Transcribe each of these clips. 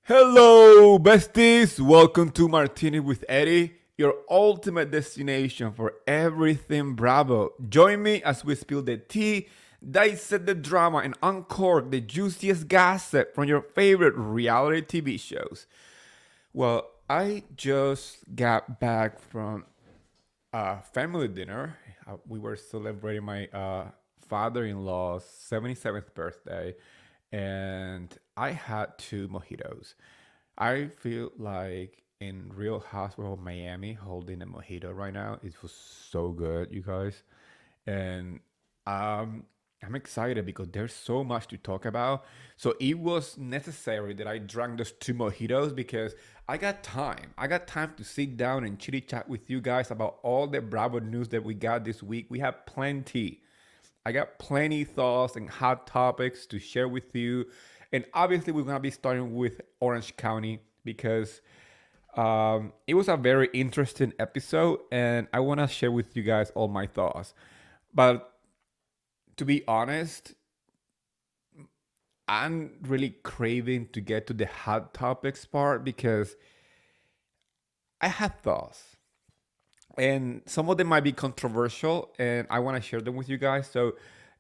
Hello, besties! Welcome to Martini with Eddie, your ultimate destination for everything Bravo. Join me as we spill the tea, dissect the drama, and uncork the juiciest gossip from your favorite reality TV shows. Well, I just got back from a family dinner. We were celebrating my father-in-law's 77th birthday, and I had two mojitos. I feel like in Real Housewives of Miami holding a mojito right now. It was so good, you guys, and um, I'm excited because there's so much to talk about. So it was necessary that I drank those two mojitos because I got time. I got time to sit down and chitty chat with you guys about all the Bravo news that we got this week. We have plenty. I got plenty thoughts and hot topics to share with you. And obviously, we're gonna be starting with Orange County because it was a very interesting episode, and I want to share with you guys all my thoughts. But to be honest, I'm really craving to get to the hot topics part because I have thoughts. And some of them might be controversial, and I want to share them with you guys. So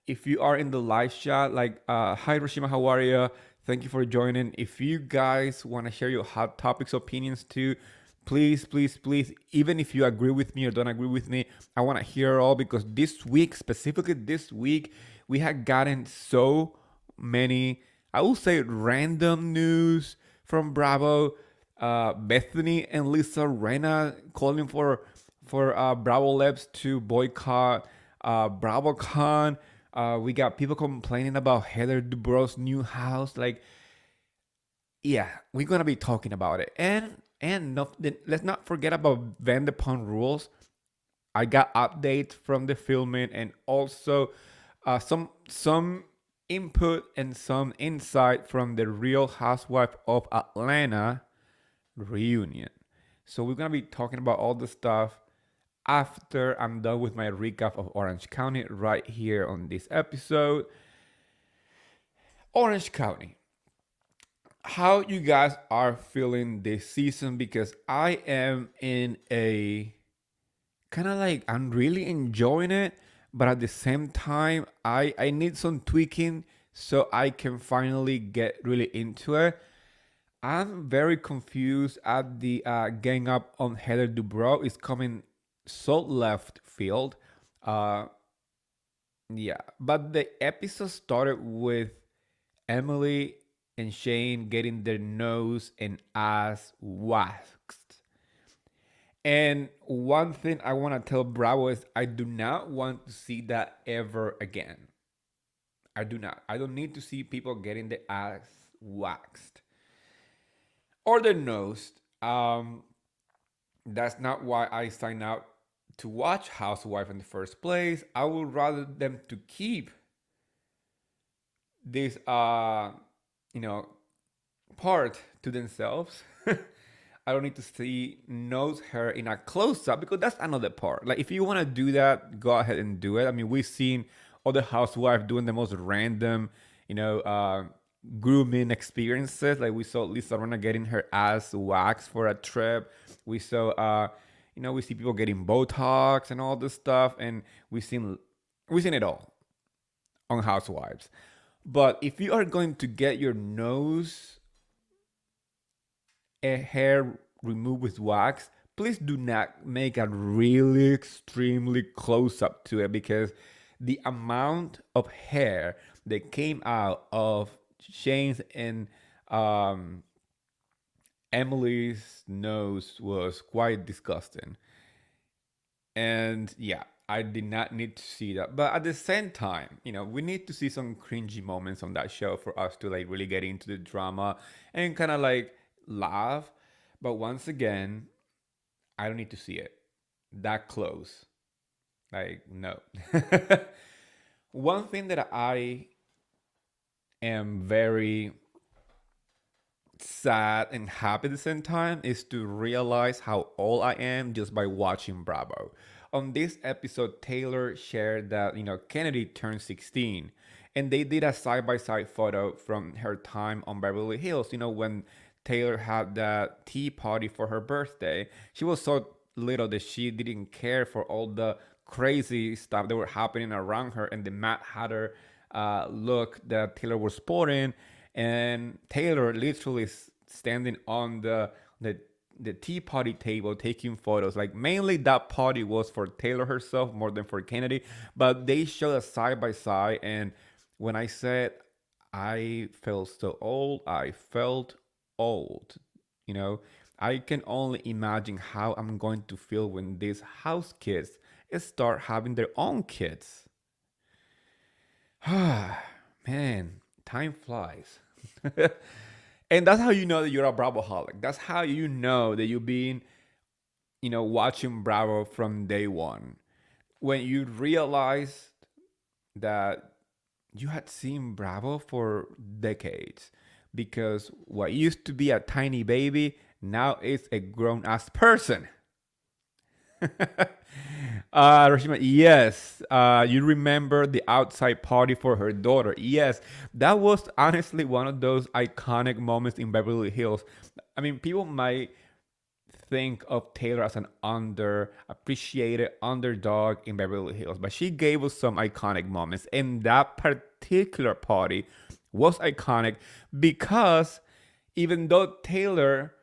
if you are in the live chat, like, hi Rashima, how are you? Thank you for joining. If you guys want to share your hot topics opinions too, please, please, please, even if you agree with me or don't agree with me, I want to hear it all because this week, specifically this week, we had gotten so many, I will say, random news from Bravo. Bethany and Lisa Rena calling for Bravo Labs to boycott BravoCon. We got people complaining about Heather Dubrow's new house. Like, yeah, we're gonna be talking about it. And no, let's not forget about Vanderpump Rules. I got updates from the filming and also some input and some insight from the Real Housewife of Atlanta reunion. So we're gonna be talking about all the stuff after I'm done with my recap of Orange County right here on this episode. Orange County. How you guys are feeling this season because I am in a kind of like I'm really enjoying it, but at the same time I need some tweaking so I can finally get really into it. I'm very confused at the gang up on Heather Dubrow is coming so left field. Uh, yeah, but the episode started with Emily and Shane getting their nose and ass waxed. And one thing I want to tell Bravo is I do not want to see that ever again. I do not. I don't need to see people getting the ass waxed or their nose. That's not why I signed out to watch Housewife in the first place. I would rather them to keep this you know part to themselves. I don't need to see nose hair in a close up because that's another part. Like if you want to do that, go ahead and do it. I mean, we've seen other housewives doing the most random, you know, grooming experiences. Like we saw Lisa Rinna getting her ass waxed for a trip. We saw, we see people getting Botox and all this stuff, and we've seen it all on Housewives. But if you are going to get your nose and hair removed with wax, please do not make a really extremely close up to it because the amount of hair that came out of Shane's and um, Emily's nose was quite disgusting. And yeah, I did not need to see that. But at the same time, we need to see some cringy moments on that show for us to like really get into the drama and kind of like laugh. But once again, I don't need to see it that close. Like, no. One thing that I am very sad and happy at the same time is to realize how old I am just by watching Bravo. On this episode, Taylor shared that, Kennedy turned 16 and they did a side by side photo from her time on Beverly Hills, when Taylor had that tea party for her birthday. She was so little that she didn't care for all the crazy stuff that were happening around her and the Mad Hatter look that Taylor was sporting. And Taylor literally standing on the tea party table taking photos. Like mainly that party was for Taylor herself more than for Kennedy, but they showed us side by side. And when I said I felt so old, I felt old. You know, I can only imagine how I'm going to feel when these house kids start having their own kids. Man, time flies. And that's how you know that you're a Bravoholic. That's how you know that you've been, watching Bravo from day one. When you realize that you had seen Bravo for decades, because what used to be a tiny baby now is a grown ass person. Rashima, yes. You remember the outside party for her daughter. Yes, that was honestly one of those iconic moments in Beverly Hills. I mean, people might think of Taylor as an underappreciated underdog in Beverly Hills, but she gave us some iconic moments. And that particular party was iconic because even though Taylor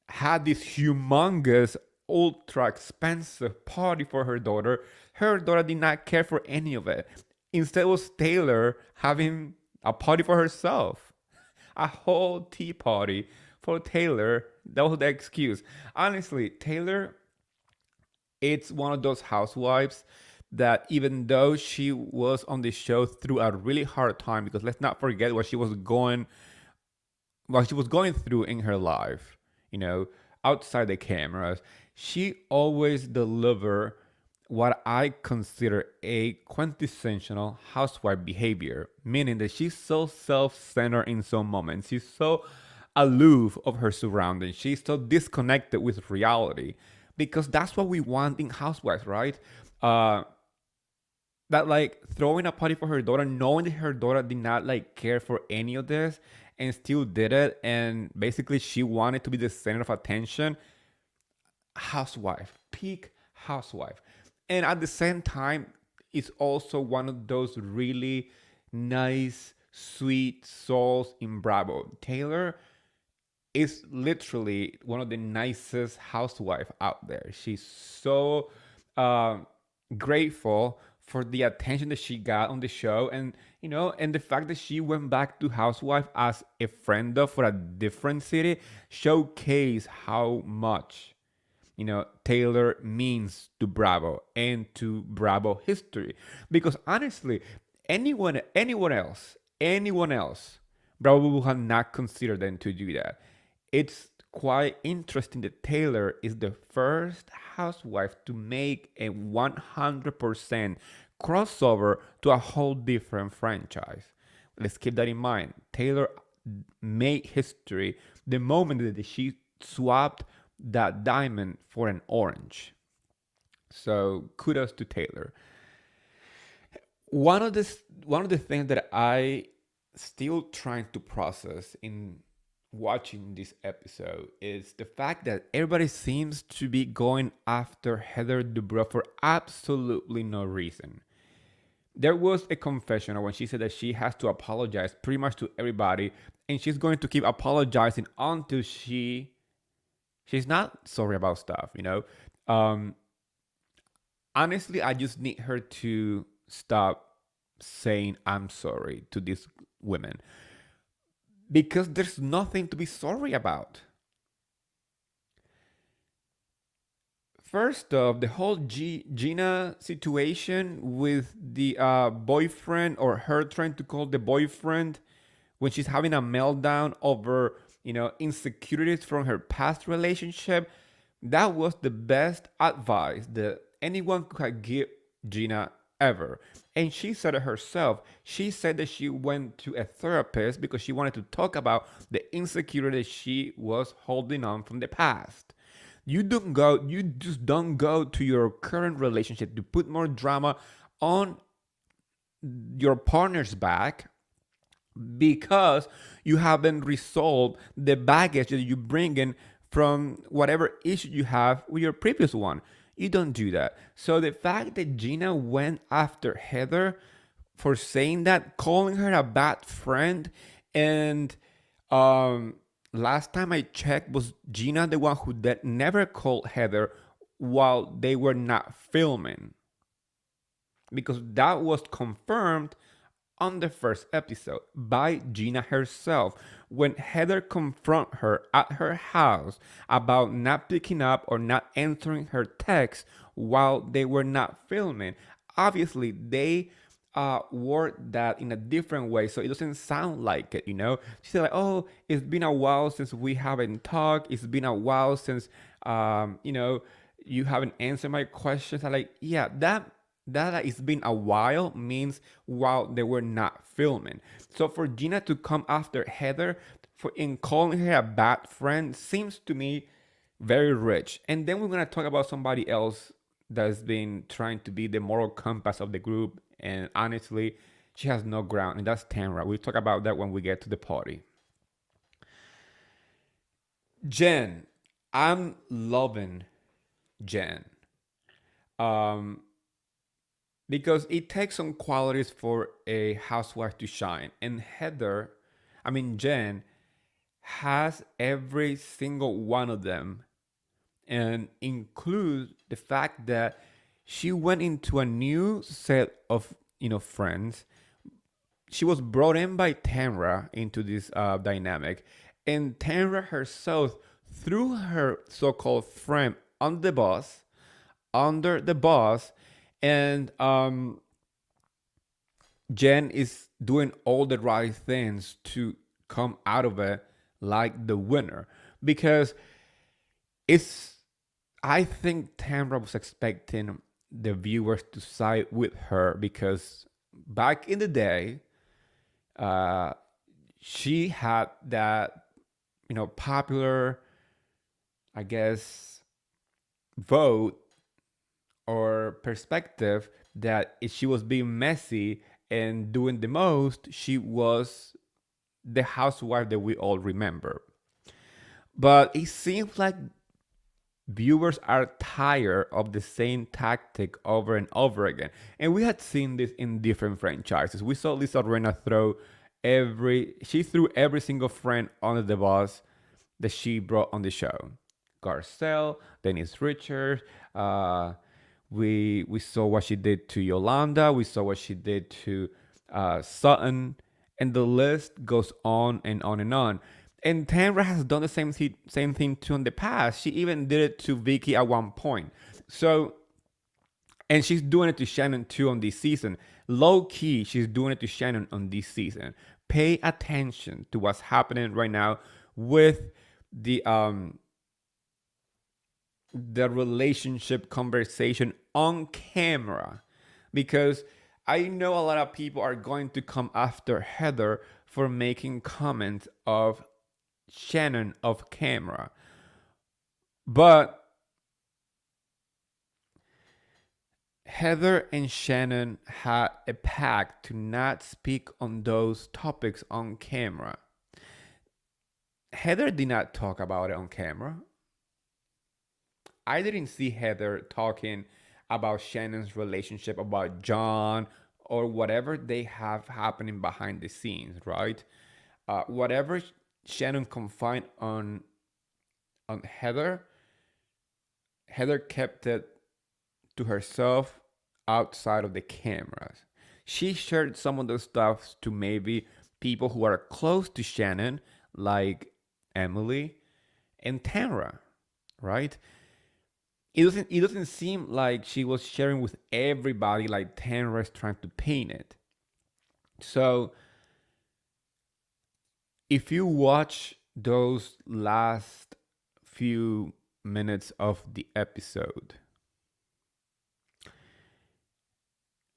had this humongous, ultra expensive party for her daughter did not care for any of it. Instead, it was Taylor having a party for herself, a whole tea party for Taylor. That was the excuse. Honestly, Taylor, it's one of those housewives that even though she was on the show through a really hard time, because let's not forget what she was going through in her life, outside the cameras, she always delivered what I consider a quintessential housewife behavior, meaning that she's so self-centered in some moments. She's so aloof of her surroundings. She's so disconnected with reality, because that's what we want in housewives, right? That like throwing a party for her daughter, knowing that her daughter did not like care for any of this and still did it, and basically she wanted to be the center of attention. Housewife, peak housewife. And at the same time, it's also one of those really nice, sweet souls in Bravo. Taylor is literally one of the nicest housewife out there. She's so grateful for the attention that she got on the show, and the fact that she went back to housewife as a friend of for a different city showcase how much Taylor means to Bravo and to Bravo history. Because honestly, anyone else, Bravo would have not considered them to do that. It's quite interesting that Taylor is the first housewife to make a 100% crossover to a whole different franchise. Let's keep that in mind. Taylor made history the moment that she swapped that diamond for an orange. So kudos to Taylor. One of the things that I still trying to process in watching this episode is the fact that everybody seems to be going after Heather Dubrow for absolutely no reason. There was a confessional when she said that she has to apologize pretty much to everybody, and she's going to keep apologizing until she's not sorry about stuff. Honestly, I just need her to stop saying I'm sorry to these women, because there's nothing to be sorry about. First off, the whole Gina situation with the boyfriend, or her trying to call the boyfriend when she's having a meltdown over, insecurities from her past relationship. That was the best advice that anyone could give Gina ever. And she said it herself. She said that she went to a therapist because she wanted to talk about the insecurity that she was holding on from the past. You just don't go to your current relationship to put more drama on your partner's back because you haven't resolved the baggage that you bring in from whatever issue you have with your previous one. You don't do that. So the fact that Gina went after Heather for saying that, calling her a bad friend, and um, last time I checked, was Gina the one who that never called Heather while they were not filming, because that was confirmed on the first episode by Gina herself when Heather confronted her at her house about not picking up or not answering her text while they were not filming. Obviously, they word that in a different way so it doesn't sound like it, you know? She said like, oh, it's been a while since we haven't talked. It's been a while since, you haven't answered my questions. I'm like, yeah, that it's been a while means while they were not filming. So for Gina to come after Heather for in calling her a bad friend seems to me very rich. And then we're gonna talk about somebody else that's been trying to be the moral compass of the group, and honestly, she has no ground, and that's Tamra. We'll talk about that when we get to the party. Jen, I'm loving Jen. Um, because it takes some qualities for a housewife to shine. And Jen, has every single one of them, and includes the fact that she went into a new set of friends. She was brought in by Tamra into this dynamic, and Tamra herself threw her so-called friend on the bus, under the bus, and Jen is doing all the right things to come out of it like the winner, because it's I think Tamra was expecting the viewers to side with her, because back in the day, uh, she had that popular, I guess, vote or perspective that if she was being messy and doing the most, she was the housewife that we all remember. But it seems like viewers are tired of the same tactic over and over again. And we had seen this in different franchises. We saw Lisa Rinna she threw every single friend under the bus that she brought on the show. Garcelle, Dennis Richards, we saw what she did to Yolanda. We saw what she did to Sutton, and the list goes on and on and on. And Tamra has done the same thing too in the past. She even did it to Vicky at one point. So, and she's doing it to Shannon too on this season. Low key, she's doing it to Shannon on this season. Pay attention to what's happening right now with the relationship conversation on camera, because I know a lot of people are going to come after Heather for making comments of Shannon off camera. But Heather and Shannon had a pact to not speak on those topics on camera. Heather did not talk about it on camera. I didn't see Heather talking about Shannon's relationship, about John, or whatever they have happening behind the scenes, right? Whatever Shannon confined on Heather, Heather kept it to herself outside of the cameras. She shared some of the stuff to maybe people who are close to Shannon, like Emily and Tamra, right? It doesn't seem like she was sharing with everybody like Tamra is trying to paint it. So if you watch those last few minutes of the episode,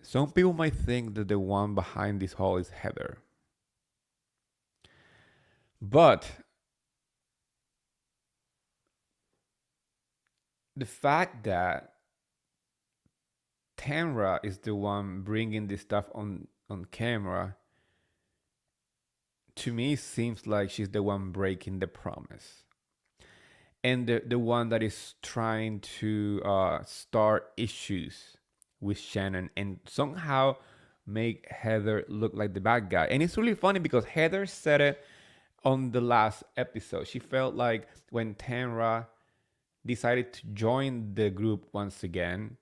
some people might think that the one behind this whole is Heather. But the fact that Tamra is the one bringing this stuff on camera to me, it seems like she's the one breaking the promise. And the one that is trying to start issues with Shannon and somehow make Heather look like the bad guy. And it's really funny because Heather said it on the last episode. She felt like when Tamra decided to join the group once again,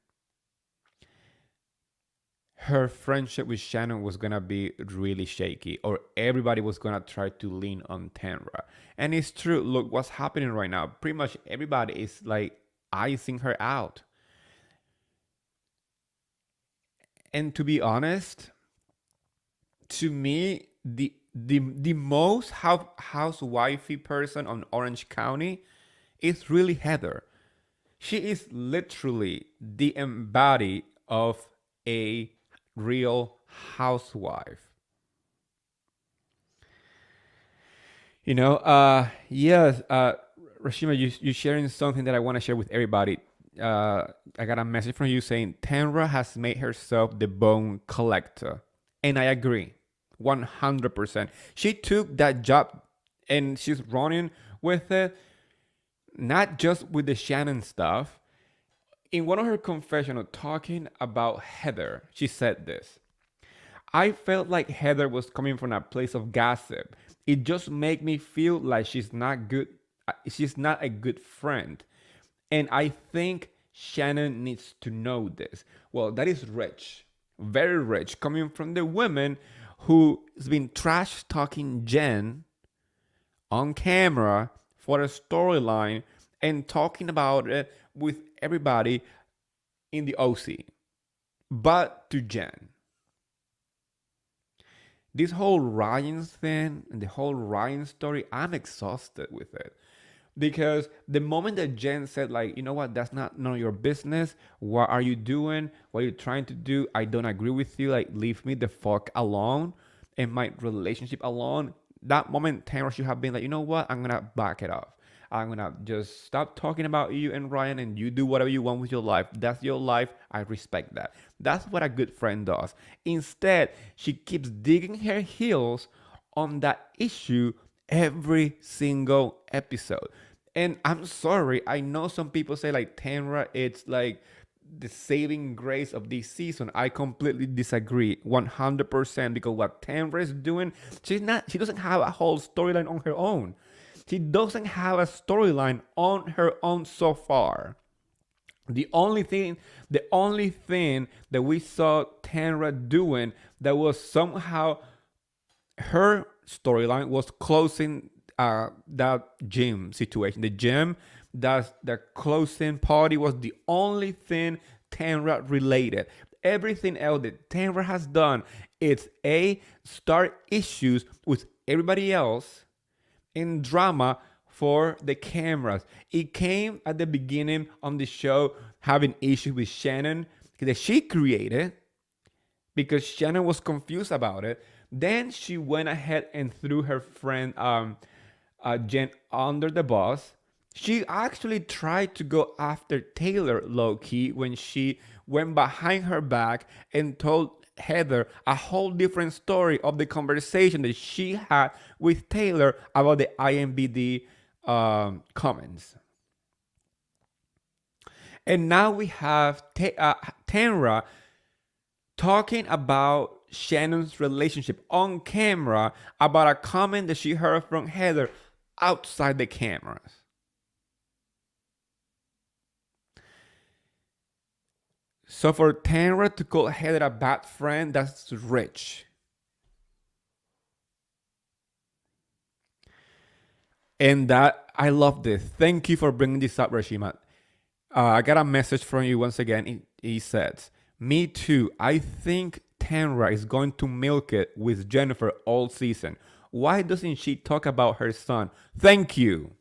her friendship with Shannon was gonna be really shaky, or everybody was gonna try to lean on Tamra. And it's true. Look what's happening right now. Pretty much everybody is like icing her out. And to be honest, to me, the most housewifey person on Orange County is really Heather. She is literally the embody of a real housewife. Yes, Rashima, you sharing something that I want to share with everybody. I got a message from you saying Tamra has made herself the bone collector, and I agree, 100%. She took that job, and she's running with it, not just with the Shannon stuff. In one of her confessional talking about Heather, she said this: I felt like Heather was coming from a place of gossip. It just made me feel like she's not good. She's not a good friend. And I think Shannon needs to know this. Well, that is rich, very rich, coming from the woman who's been trash talking Jen on camera for a storyline and talking about it with everybody in the OC. But to Jen, this whole Ryan thing and the whole Ryan story, I'm exhausted with it. Because the moment that Jen said, like, you know what, that's not none of your business. What are you doing? What are you trying to do? I don't agree with you. Like, leave me the fuck alone and my relationship alone. That moment, Tamara should have been like, you know what? I'm gonna back it off. I'm gonna just stop talking about you and Ryan, and you do whatever you want with your life. That's your life. I respect that. That's what a good friend does. Instead, she keeps digging her heels on that issue every single episode. And I'm sorry, I know some people say like Tamra, it's like the saving grace of this season. I completely disagree 100% because what Tamra is doing, she doesn't have a whole storyline on her own. She doesn't have a storyline on her own so far. The only thing that we saw Tamra doing that was somehow her storyline was closing that gym situation. The gym, that the closing party was the only thing Tamra related. Everything else that Tamra has done is start issues with everybody else in drama for the cameras. It came at the beginning on the show having issues with Shannon that she created because Shannon was confused about it. Then she went ahead and threw her friend Jen under the bus. She actually tried to go after Taylor low key when she went behind her back and told Heather a whole different story of the conversation that she had with Taylor about the IMBD comments. And now we have Tamra talking about Shannon's relationship on camera about a comment that she heard from Heather outside the cameras. So for Tamra to call Heather a bad friend, that's rich. And that, I love this. Thank you for bringing this up, Rashima. I got a message from you once again. He says, me too. I think Tamra is going to milk it with Jennifer all season. Why doesn't she talk about her son? Thank you.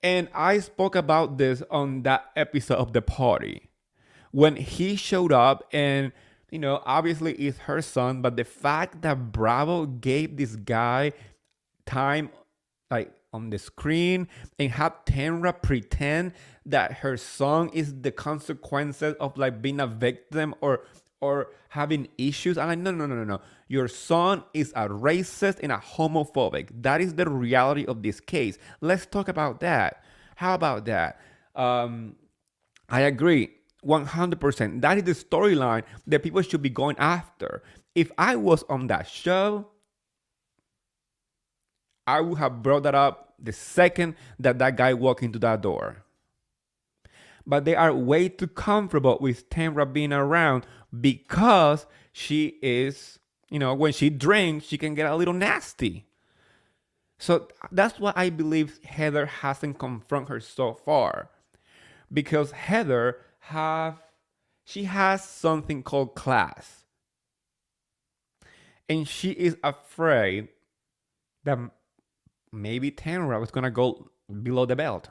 And I spoke about this on that episode of The Party. When he showed up, and obviously it's her son, but the fact that Bravo gave this guy time, like on the screen, and have Tamra pretend that her son is the consequences of like being a victim, or having issues. I'm like, no, no, no, no, no. Your son is a racist and a homophobic. That is the reality of this case. Let's talk about that. How about that? I agree 100%. That is the storyline that people should be going after. If I was on that show, I would have brought that up the second that that guy walked into that door. But they are way too comfortable with Tamra being around because she is, when she drinks, she can get a little nasty. So that's why I believe Heather hasn't confronted her so far. Because Heather she has something called class. And she is afraid that maybe Tamra was gonna go below the belt.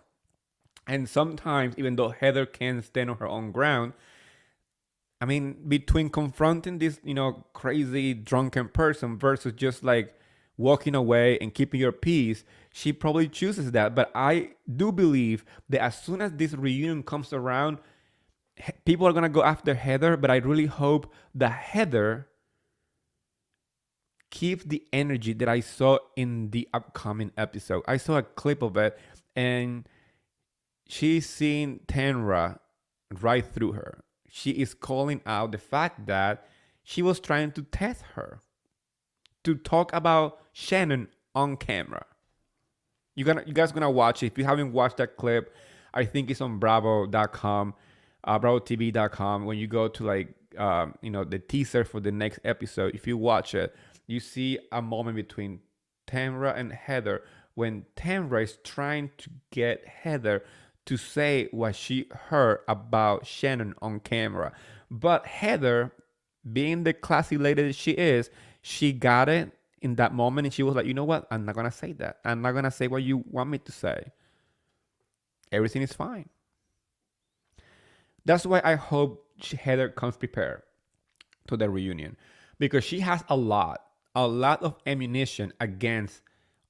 And sometimes, even though Heather can stand on her own ground, I mean, between confronting this, crazy drunken person versus just like walking away and keeping your peace, she probably chooses that. But I do believe that as soon as this reunion comes around, people are gonna go after Heather. But I really hope that Heather keeps the energy that I saw in the upcoming episode. I saw a clip of it, and she's seeing Tamra right through her. She is calling out the fact that she was trying to test her, to talk about Shannon on camera. You guys gonna watch it. If you haven't watched that clip, I think it's on bravo.com, bravotv.com. When you go to the teaser for the next episode, if you watch it, you see a moment between Tamra and Heather when Tamra is trying to get Heather to say what she heard about Shannon on camera. But Heather, being the classy lady that she is, she got it in that moment, and she was like, you know what? I'm not going to say that. I'm not going to say what you want me to say. Everything is fine. That's why I hope Heather comes prepared to the reunion, because she has a lot of ammunition against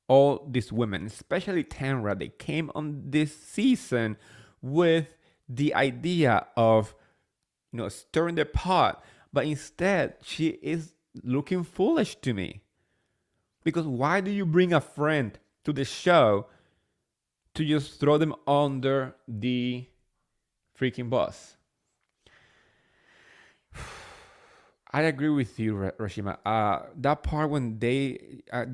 all these women, especially Tamra. They came on this season with the idea of, stirring the pot, but instead she is looking foolish to me. Because why do you bring a friend to the show to just throw them under the freaking bus? I agree with you, Rashima. That part when the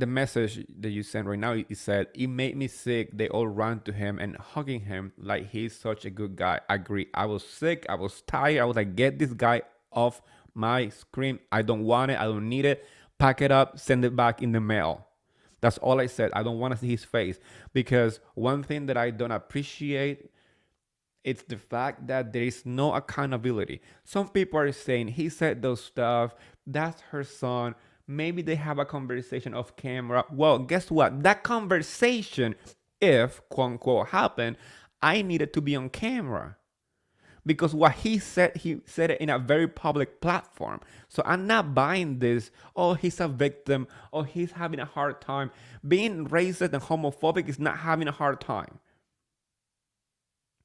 message that you sent right now, it said, it made me sick. They all ran to him and hugging him like he's such a good guy. I agree. I was sick. I was tired. I was like, get this guy off my screen. I don't want it. I don't need it. Pack it up. Send it back in the mail. That's all I said. I don't want to see his face. Because one thing that I don't appreciate, it's the fact that there is no accountability. Some people are saying he said those stuff. That's her son. Maybe they have a conversation off camera. Well, guess what? That conversation, if quote unquote happened, I needed to be on camera. Because what he said it in a very public platform. So I'm not buying this, oh, he's a victim, or he's having a hard time. Being racist and homophobic is not having a hard time.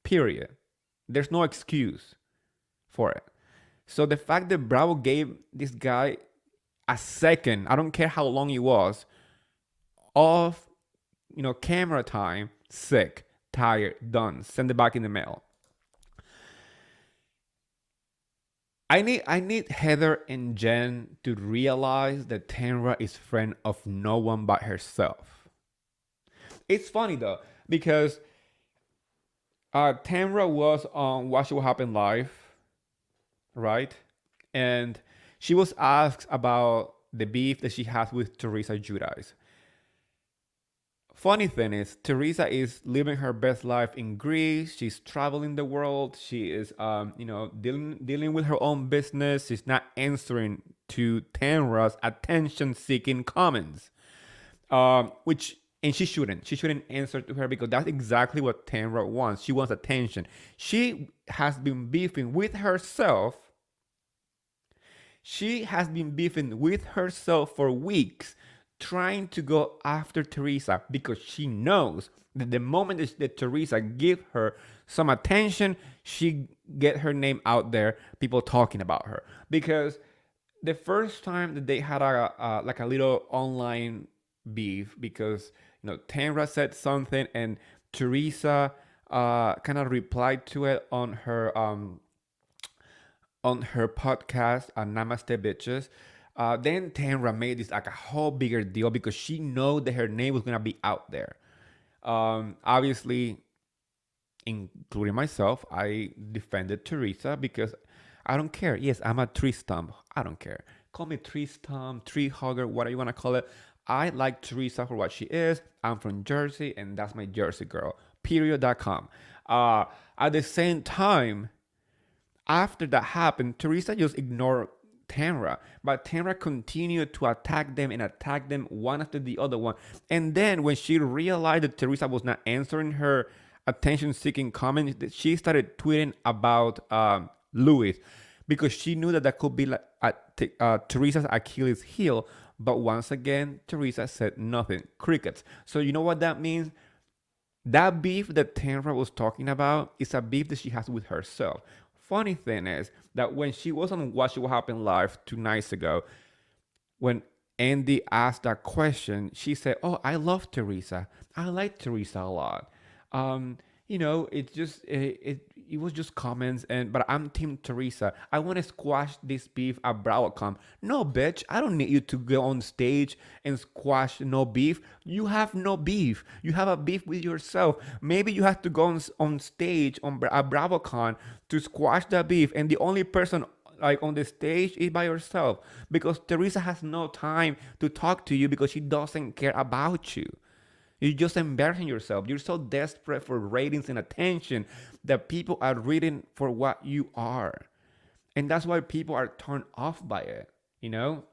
Period. There's no excuse for it. So the fact that Bravo gave this guy a second, I don't care how long it was, of camera time, sick, tired, done, send it back in the mail. I need Heather and Jen to realize that Tamra is friend of no one but herself. It's funny though, because Tamra was on Watch What Happened Live, right? And she was asked about the beef that she has with Teresa Giudice. Funny thing is, Teresa is living her best life in Greece. She's traveling the world. She is, dealing with her own business. She's not answering to Tamra's attention-seeking comments, and she shouldn't. She shouldn't answer to her, because that's exactly what Tamra wants. She wants attention. She has been beefing with herself. She has been beefing with herself for weeks, trying to go after Teresa, because she knows The moment that Teresa give her some attention, she get her name out there, people talking about her. Because the first time that they had a like a little online beef, because Tamra said something and Teresa kind of replied to it on her podcast, Namaste Bitches. Then Tamra made this like a whole bigger deal because she know that her name was gonna be out there. Obviously, including myself, I defended Teresa because I don't care. Yes, I'm a tree stump. I don't care. Call me tree stump, tree hugger, whatever you want to call it. I like Teresa for what she is. I'm from Jersey, and that's my Jersey girl. Period.com. At the same time, after that happened, Teresa just ignored Tamra, but Tamra continued to attack them one after the other one. And then when she realized that Teresa was not answering her attention-seeking comments, she started tweeting about Louis because she knew that that could be like Teresa's Achilles heel. But once again, Teresa said nothing. Crickets. So you know what that means? That beef that Tamra was talking about is a beef that she has with herself. Funny thing is that when she was on Watch What Happened Live 2 nights ago, when Andy asked that question, she said, "Oh, I love Teresa. I like Teresa a lot. It just it was just comments, but I'm Team Teresa. I want to squash this beef at BravoCon. No, bitch, I don't need you to go on stage and squash no beef. You have no beef. You have a beef with yourself. Maybe you have to go on stage at BravoCon to squash that beef, and the only person like on the stage is by yourself because Teresa has no time to talk to you because she doesn't care about you. You're just embarrassing yourself. You're so desperate for ratings and attention that people are reading for what you are. And that's why people are turned off by it, you know?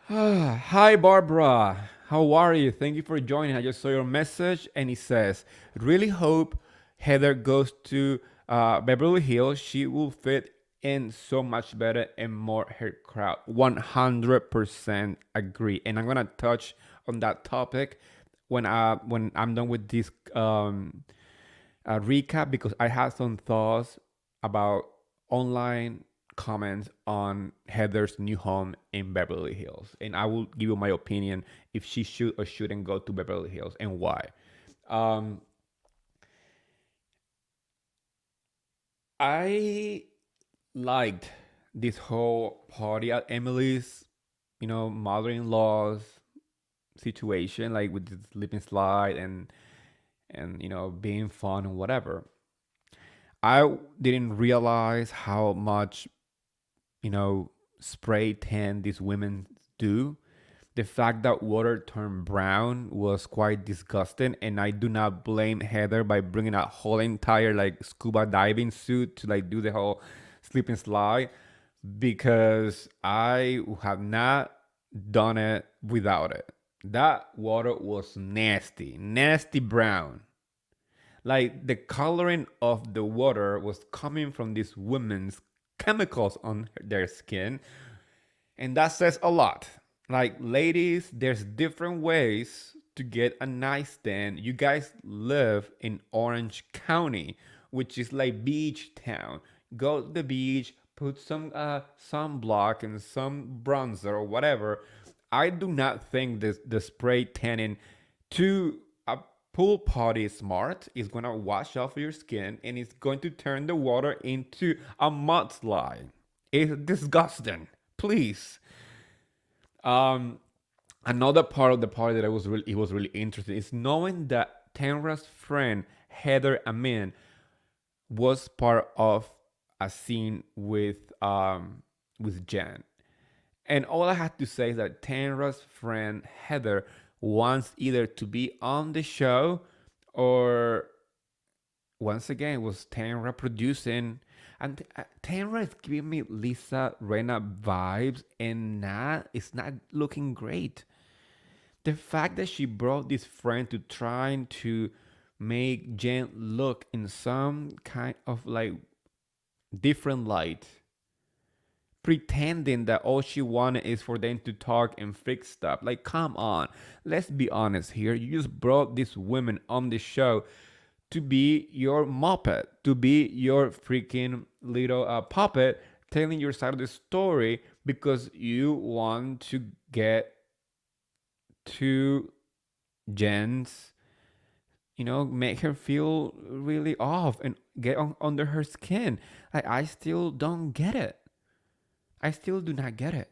Hi, Barbara. How are you? Thank you for joining. I just saw your message, and it says, really hope Heather goes to Beverly Hills. She will fit in so much better and more her crowd. 100% agree. And I'm gonna touch on that topic when I'm done with this recap because I have some thoughts about online comments on Heather's new home in Beverly Hills, and I will give you my opinion if she should or shouldn't go to Beverly Hills and why. Um, I liked this whole party at Emily's, mother-in-law's situation, like with the slipping slide and being fun and whatever. I didn't realize how much spray tan these women do. The fact that water turned brown was quite disgusting, and I do not blame Heather by bringing a whole entire like scuba diving suit to like do the whole slip and slide because I have not done it without it. That water was nasty, nasty brown. Like the coloring of the water was coming from these women's chemicals on their skin, and that says a lot. Like, ladies, there's different ways to get a nightstand. You guys live in Orange County, which is like beach town. Go to the beach, put some sunblock and some bronzer or whatever. I do not think this the spray tanning to a pool party is smart. It's gonna wash off your skin and it's going to turn the water into a mudslide. It's disgusting. Please. Um, Another part of the party that it was really interesting is knowing that Tamra's friend Heather Amin was part of a scene with Jen. And all I had to say is that Tamra's friend Heather wants either to be on the show or once again was Tamra producing. And Tamra is giving me Lisa Rena vibes, and it's not looking great. The fact that she brought this friend to trying to make Jen look in some kind of like different light pretending that all she wanted is for them to talk and fix stuff. Like, come on, let's be honest here. You just brought these women on the show to be your muppet, to be your freaking little puppet, telling your side of the story because you want to get to Jen's, make her feel really off and get under her skin. Like, I still don't get it. I still do not get it.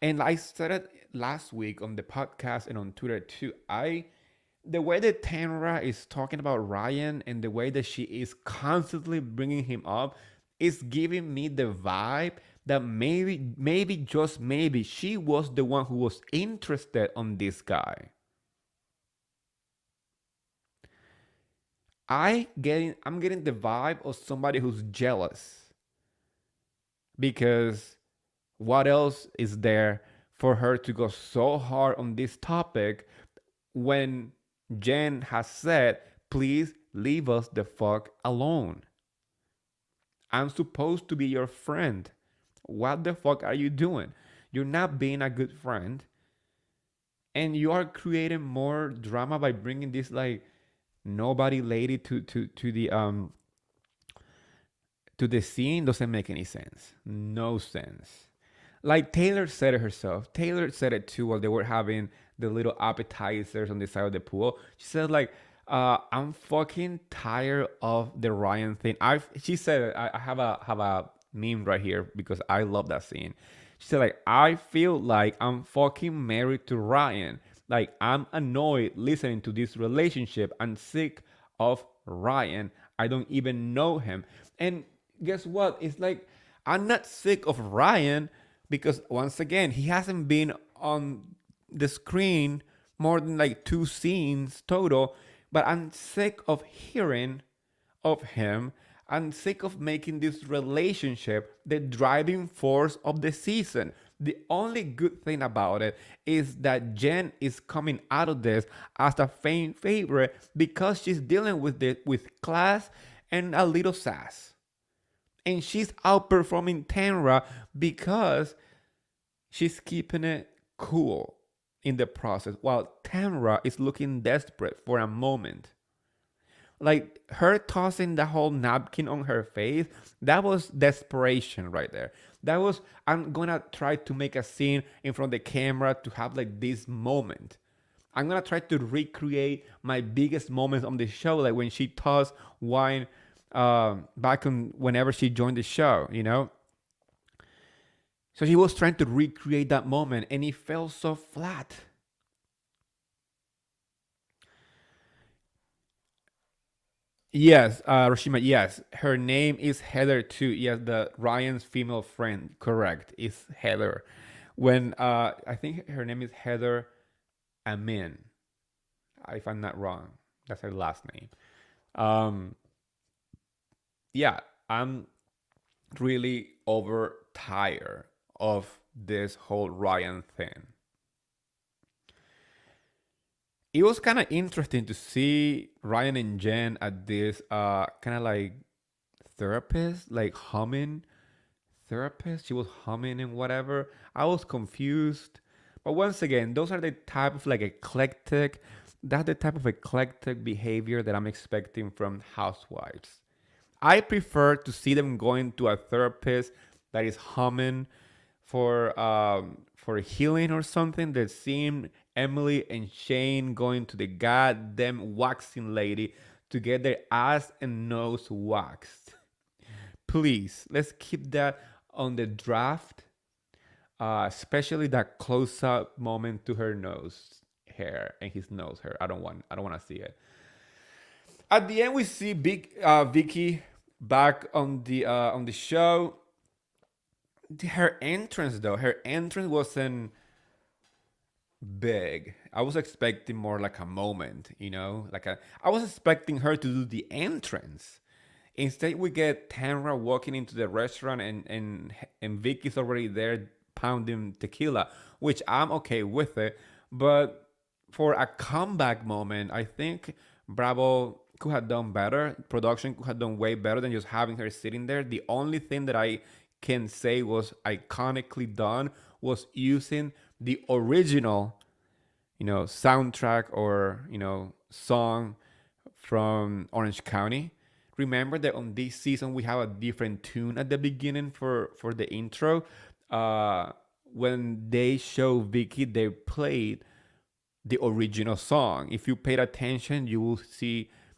And I said it last week on the podcast and on Twitter too. The way that Tamra is talking about Ryan and the way that she is constantly bringing him up is giving me the vibe that maybe just maybe she was the one who was interested on this guy. I'm getting the vibe of somebody who's jealous because what else is there for her to go so hard on this topic when Jen has said, please leave us the fuck alone. I'm supposed to be your friend. What the fuck are you doing? You're not being a good friend. And you are creating more drama by bringing this like nobody lady to the scene. Doesn't make any sense. No sense. Like Taylor said it herself. Taylor said it too while they were having the little appetizers on the side of the pool. She said like, I'm fucking tired of the Ryan thing. She said I have a meme right here because I love that scene. She said like, I feel like I'm fucking married to Ryan. Like, I'm annoyed listening to this relationship. I'm sick of Ryan. I don't even know him. And guess what? It's like, I'm not sick of Ryan because once again, he hasn't been on the screen more than like 2 scenes total. But I'm sick of hearing of him. I'm sick of making this relationship the driving force of the season. The only good thing about it is that Jen is coming out of this as a fan favorite because she's dealing with it with class and a little sass. And she's outperforming Tamra because she's keeping it cool in the process while Tamra is looking desperate for a moment. Like her tossing the whole napkin on her face, that was desperation right there. That was, I'm gonna try to make a scene in front of the camera to have like this moment. I'm gonna try to recreate my biggest moments on the show, like when she tossed wine back on whenever she joined the show, So she was trying to recreate that moment and it felt so flat. Yes, Rashima, yes. Her name is Heather too. Yes, the Ryan's female friend, correct, is Heather. When I think her name is Heather Amin, if I'm not wrong. That's her last name. Um, yeah, I'm really over tired of this whole Ryan thing. It was kind of interesting to see Ryan and Jen at this kind of like therapist, like humming therapist. She was humming and whatever. I was confused. But once again, those are the type of like eclectic, that's the type of eclectic behavior that I'm expecting from housewives. I prefer to see them going to a therapist that is humming for healing or something that seemed Emily and Shane going to the goddamn waxing lady to get their ass and nose waxed. Please, let's keep that on the draft, especially that close-up moment to her nose hair and his nose hair. I don't want to see it. At the end, we see Big Vicky back on the show. Her entrance though, her entrance wasn't big. I was expecting more like a moment, I was expecting her to do the entrance. Instead, we get Tamra walking into the restaurant and Vicky's already there pounding tequila, which I'm okay with it. But for a comeback moment, I think Bravo could have done better. Production could have done way better than just having her sitting there. The only thing that I can say was iconically done was using the original, soundtrack or, song from Orange County. Remember that on this season we have a different tune at the beginning for the intro. Uh, when they show Vicky, they played the original song. If you paid attention, you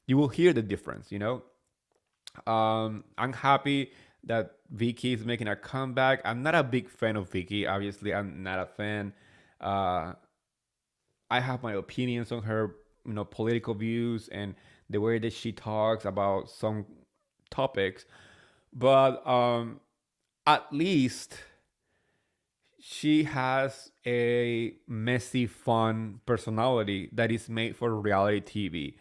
will hear the difference. I'm happy that Vicky is making a comeback. I'm not a big fan of Vicky. Obviously, I'm not a fan. Uh, I have my opinions on her, political views and the way that she talks about some topics. But at least she has a messy, fun personality that is made for reality TV.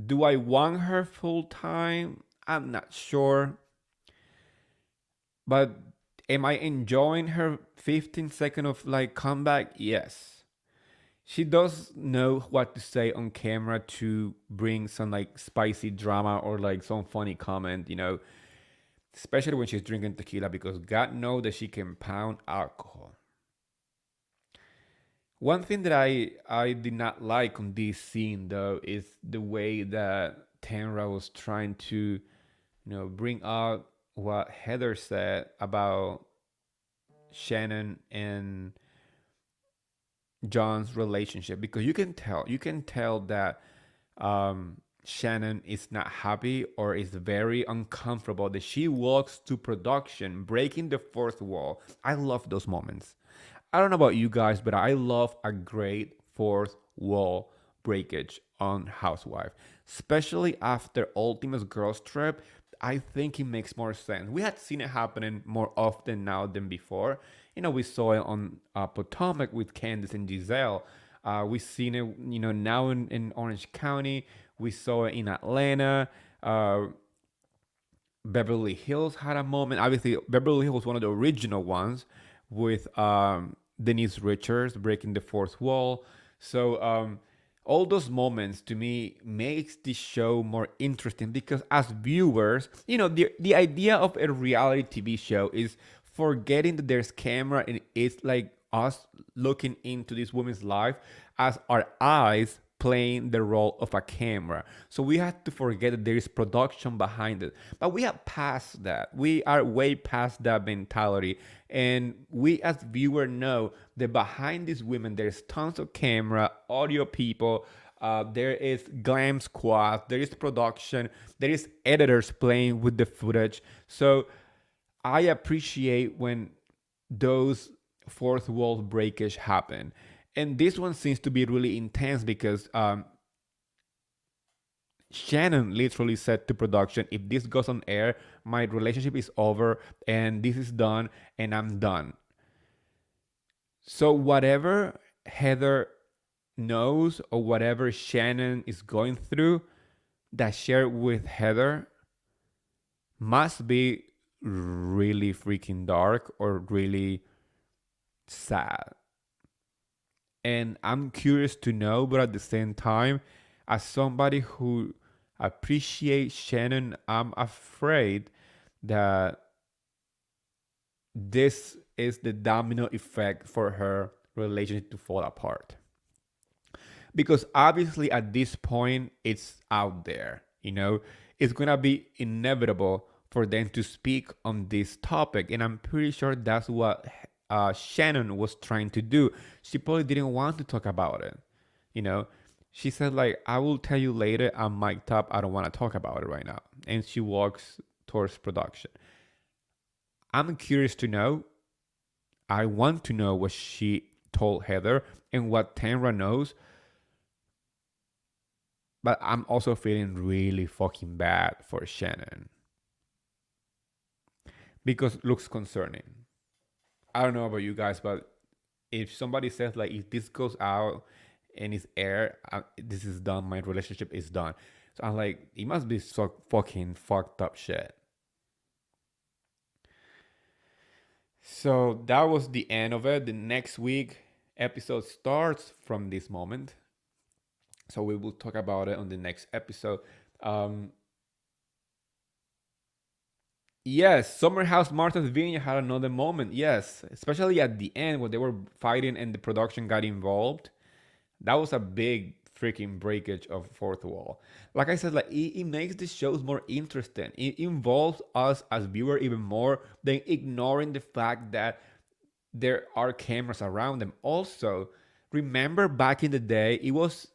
Do I want her full time? I'm not sure. But am I enjoying her 15 second of like comeback? Yes. She does know what to say on camera to bring some like spicy drama or like some funny comment, especially when she's drinking tequila because God knows that she can pound alcohol. One thing that I did not like on this scene though is the way that Tenra was trying to, bring out what Heather said about Shannon and John's relationship because you can tell that Shannon is not happy or is very uncomfortable that she walks to production breaking the fourth wall. I love those moments. I don't know about you guys, but I love a great fourth wall breakage on Housewife, especially after Ultima's girls trip. I think it makes more sense. We had seen it happening more often now than before. We saw it on Potomac with Candace and Giselle. We've seen it, now in Orange County. We saw it in Atlanta. Beverly Hills had a moment. Obviously, Beverly Hills was one of the original ones with Denise Richards breaking the fourth wall. So all those moments to me makes the show more interesting because as viewers, the idea of a reality TV show is forgetting that there's camera and it's like us looking into this woman's life as our eyes playing the role of a camera. So we have to forget that there is production behind it. But we are past that. We are way past that mentality. And we as viewers know that behind these women, there's tons of camera, audio people, there is glam squad, there is production, there is editors playing with the footage. So I appreciate when those fourth wall breakage happen. And this one seems to be really intense because Shannon literally said to production, if this goes on air, my relationship is over and this is done and I'm done. So whatever Heather knows or whatever Shannon is going through that shared with Heather must be really freaking dark or really sad. And I'm curious to know, but at the same time, as somebody who appreciates Shannon, I'm afraid that this is the domino effect for her relationship to fall apart. Because obviously at this point, it's out there, it's gonna be inevitable for them to speak on this topic. And I'm pretty sure that's what Shannon was trying to do. She probably didn't want to talk about it. She said like, I will tell you later. I'm mic'd up. I don't want to talk about it right now. And she walks towards production. I'm curious to know. I want to know what she told Heather and what Tamra knows. But I'm also feeling really fucking bad for Shannon. Because it looks concerning. I don't know about you guys, but if somebody says like, if this goes out and it's air, this is done, my relationship is done. So I'm like, it must be so fucking fucked up shit. So that was the end of it. The next week episode starts from this moment. So we will talk about it on the next episode. Yes, Summer House Martha's Vineyard had another moment. Yes, especially at the end when they were fighting and the production got involved. That was a big freaking breakage of fourth wall. Like I said, like it makes the shows more interesting. It involves us as viewer even more than ignoring the fact that there are cameras around them. Also, remember back in the day, it was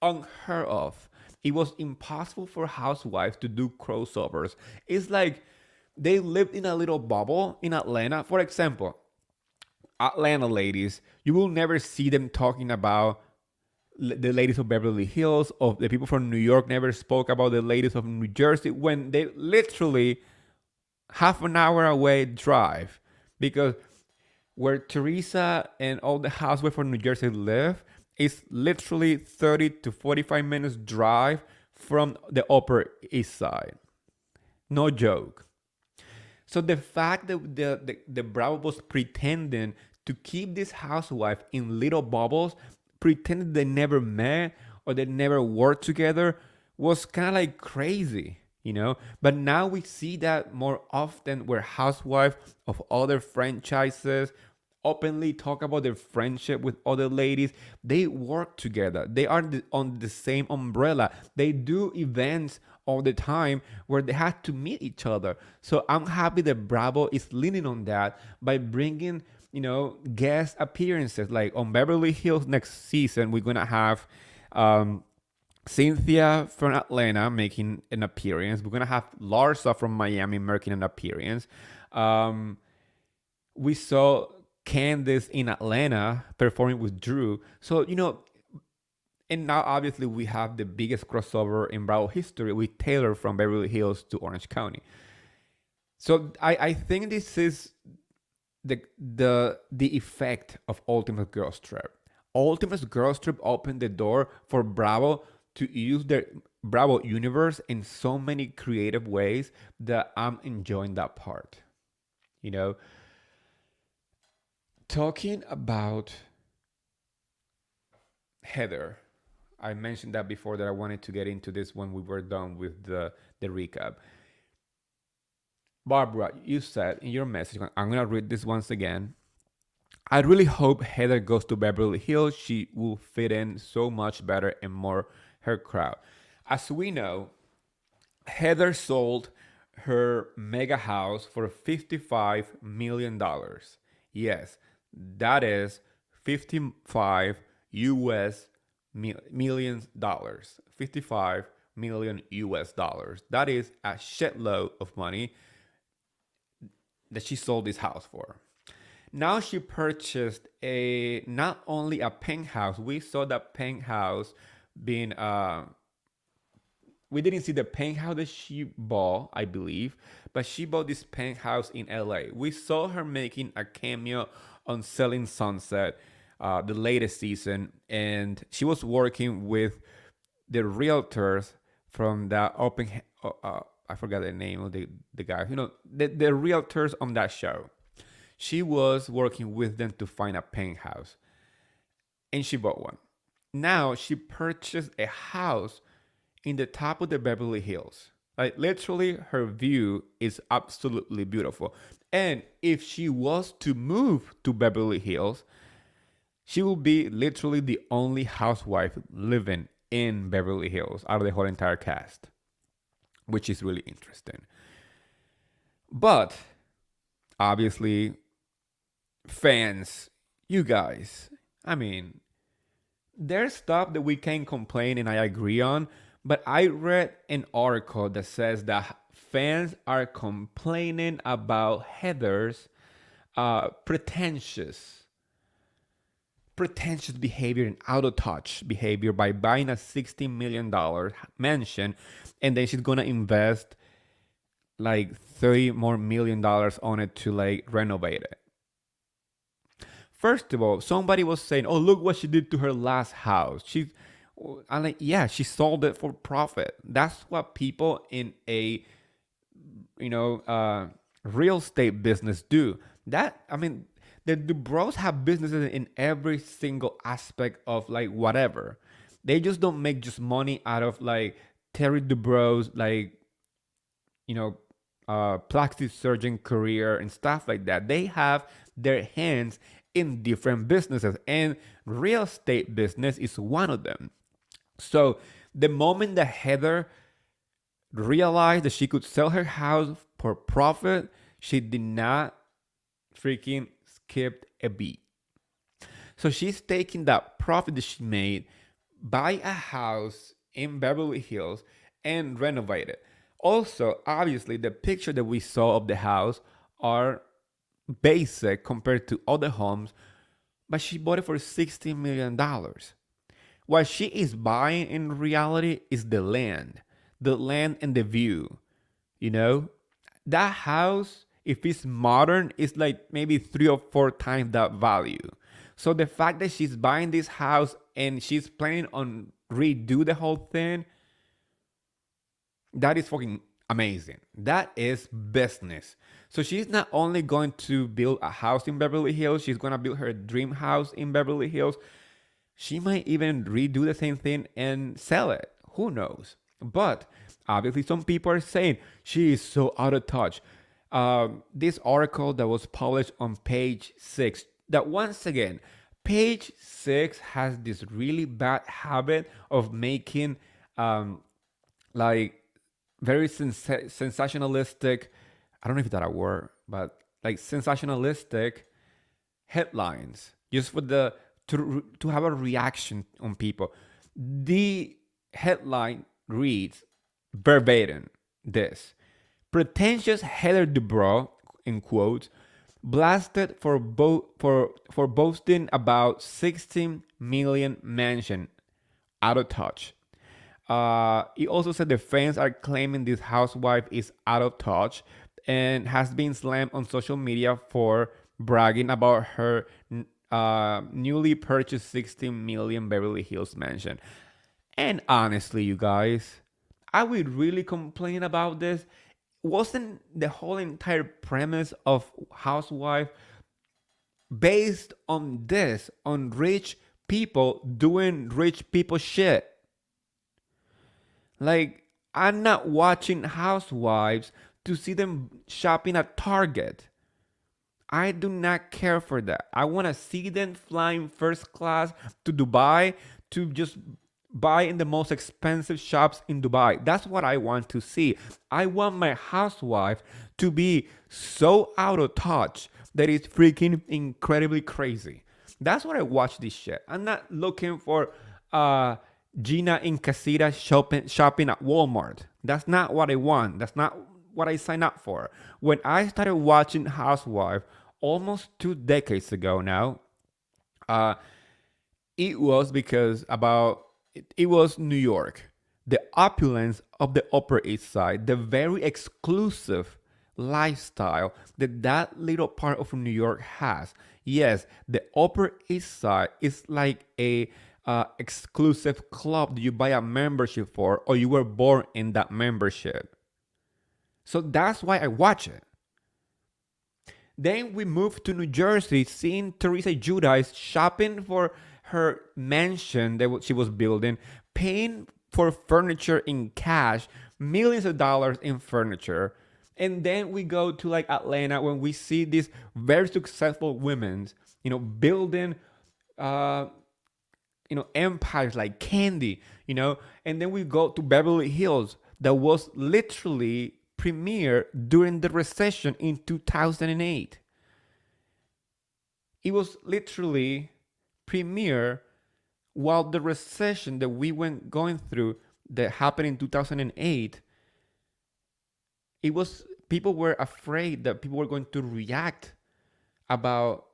unheard of. It was impossible for housewives to do crossovers. It's like they lived in a little bubble in Atlanta. For example, Atlanta ladies, you will never see them talking about the ladies of Beverly Hills, of the people from New York never spoke about the ladies of New Jersey when they literally half an hour away drive. Because where Teresa and all the housewives from New Jersey live is literally 30 to 45 minutes drive from the Upper East Side. No joke. So the fact that the Bravo was pretending to keep this housewife in little bubbles, pretending they never met or they never worked together, was kind of like crazy, you know? But now we see that more often where housewives of other franchises openly talk about their friendship with other ladies. They work together. They are on the same umbrella. They do events all the time where they have to meet each other. So I'm happy that Bravo is leaning on that by bringing, guest appearances. Like on Beverly Hills next season, we're gonna have Cynthia from Atlanta making an appearance. We're gonna have Larsa from Miami making an appearance. We saw Candace in Atlanta performing with Drew. So, and now obviously we have the biggest crossover in Bravo history with Taylor from Beverly Hills to Orange County. So I think this is the effect of Ultimate Girls Trip. Ultimate Girls Trip opened the door for Bravo to use their Bravo universe in so many creative ways that I'm enjoying that part. You know, talking about Heather, I mentioned that before that I wanted to get into this when we were done with the recap. Barbara, you said in your message, I'm going to read this once again. I really hope Heather goes to Beverly Hills. She will fit in so much better and more her crowd. As we know, Heather sold her mega house for $55 million. Yes, that is 55 US million dollars. 55 million US dollars. That is a shitload of money that she sold this house for. Now she purchased a not only a penthouse. We saw that penthouse being we didn't see the penthouse that she bought, I believe, but she bought this penthouse in LA. We saw her making a cameo on Selling Sunset, the latest season, and she was working with the realtors from that open. I forgot the name of the guy. The realtors on that show. She was working with them to find a penthouse, and she bought one. Now she purchased a house in the top of the Beverly Hills. Like literally, her view is absolutely beautiful. And if she was to move to Beverly Hills, she will be literally the only housewife living in Beverly Hills out of the whole entire cast, which is really interesting. But obviously, fans, you guys, I mean, there's stuff that we can complain and I agree on, but I read an article that says that fans are complaining about Heather's pretentious behavior and out of touch behavior by buying a $60 million mansion, and then she's gonna invest like $30 more million on it to like renovate it. First of all, somebody was saying, "Oh, look what she did to her last house." I'm like, yeah, she sold it for profit. That's what people in a, real estate business do. The Dubrows have businesses in every single aspect of like whatever. They just don't make just money out of like Terry Dubrows, like, plastic surgeon career and stuff like that. They have their hands in different businesses, and real estate business is one of them. So the moment that Heather realized that she could sell her house for profit, she did not freaking skip a beat. So she's taking that profit that she made, buy a house in Beverly Hills, and renovate it. Also, obviously, the picture that we saw of the house are basic compared to other homes, but she bought it for $60 million. What she is buying in reality is the land and the view. You know, that house, if it's modern, is like maybe 3 or 4 times that value. So the fact that she's buying this house and she's planning on redo the whole thing, that is fucking amazing. That is business. So she's not only going to build a house in Beverly Hills, she's going to build her dream house in Beverly Hills. She might even redo the same thing and sell it. Who knows? But obviously, some people are saying she is so out of touch. This article that was published on page 6, that once again, page 6 has this really bad habit of making like very sensationalistic, I don't know if that's a word, but like sensationalistic headlines just for the to have a reaction on people. The headline reads verbatim this: pretentious Heather Dubrow, in quotes, blasted for boasting about 16 million mansion, out of touch. He also said the fans are claiming this housewife is out of touch and has been slammed on social media for bragging about her newly purchased 16 million Beverly Hills mansion. And honestly, you guys, I would really complain about this. Wasn't the whole entire premise of Housewife based on this, on rich people doing rich people shit? Like, I'm not watching Housewives to see them shopping at Target. I do not care for that. I want to see them flying first class to Dubai to just buy in the most expensive shops in Dubai. That's what I want to see. I want my housewife to be so out of touch that it's freaking incredibly crazy. That's what I watch this shit. I'm not looking for Gina Incasita shopping at Walmart. That's not what I want. That's not what I signed up for. When I started watching Housewife almost 2 decades ago now, it was because it was New York, the opulence of the Upper East Side, the very exclusive lifestyle that little part of New York has. Yes, the Upper East Side is like a exclusive club that you buy a membership for, or you were born in that membership. So that's why I watch it. Then we moved to New Jersey, seeing Teresa Giudice shopping for her mansion that she was building, paying for furniture in cash, millions of dollars in furniture. And then we go to like Atlanta when we see these very successful women, building, empires like Candy, and then we go to Beverly Hills that was literally premiered during the recession in 2008. It was literally premiere while the recession that we went going through that happened in 2008. It was, people were afraid that people were going to react about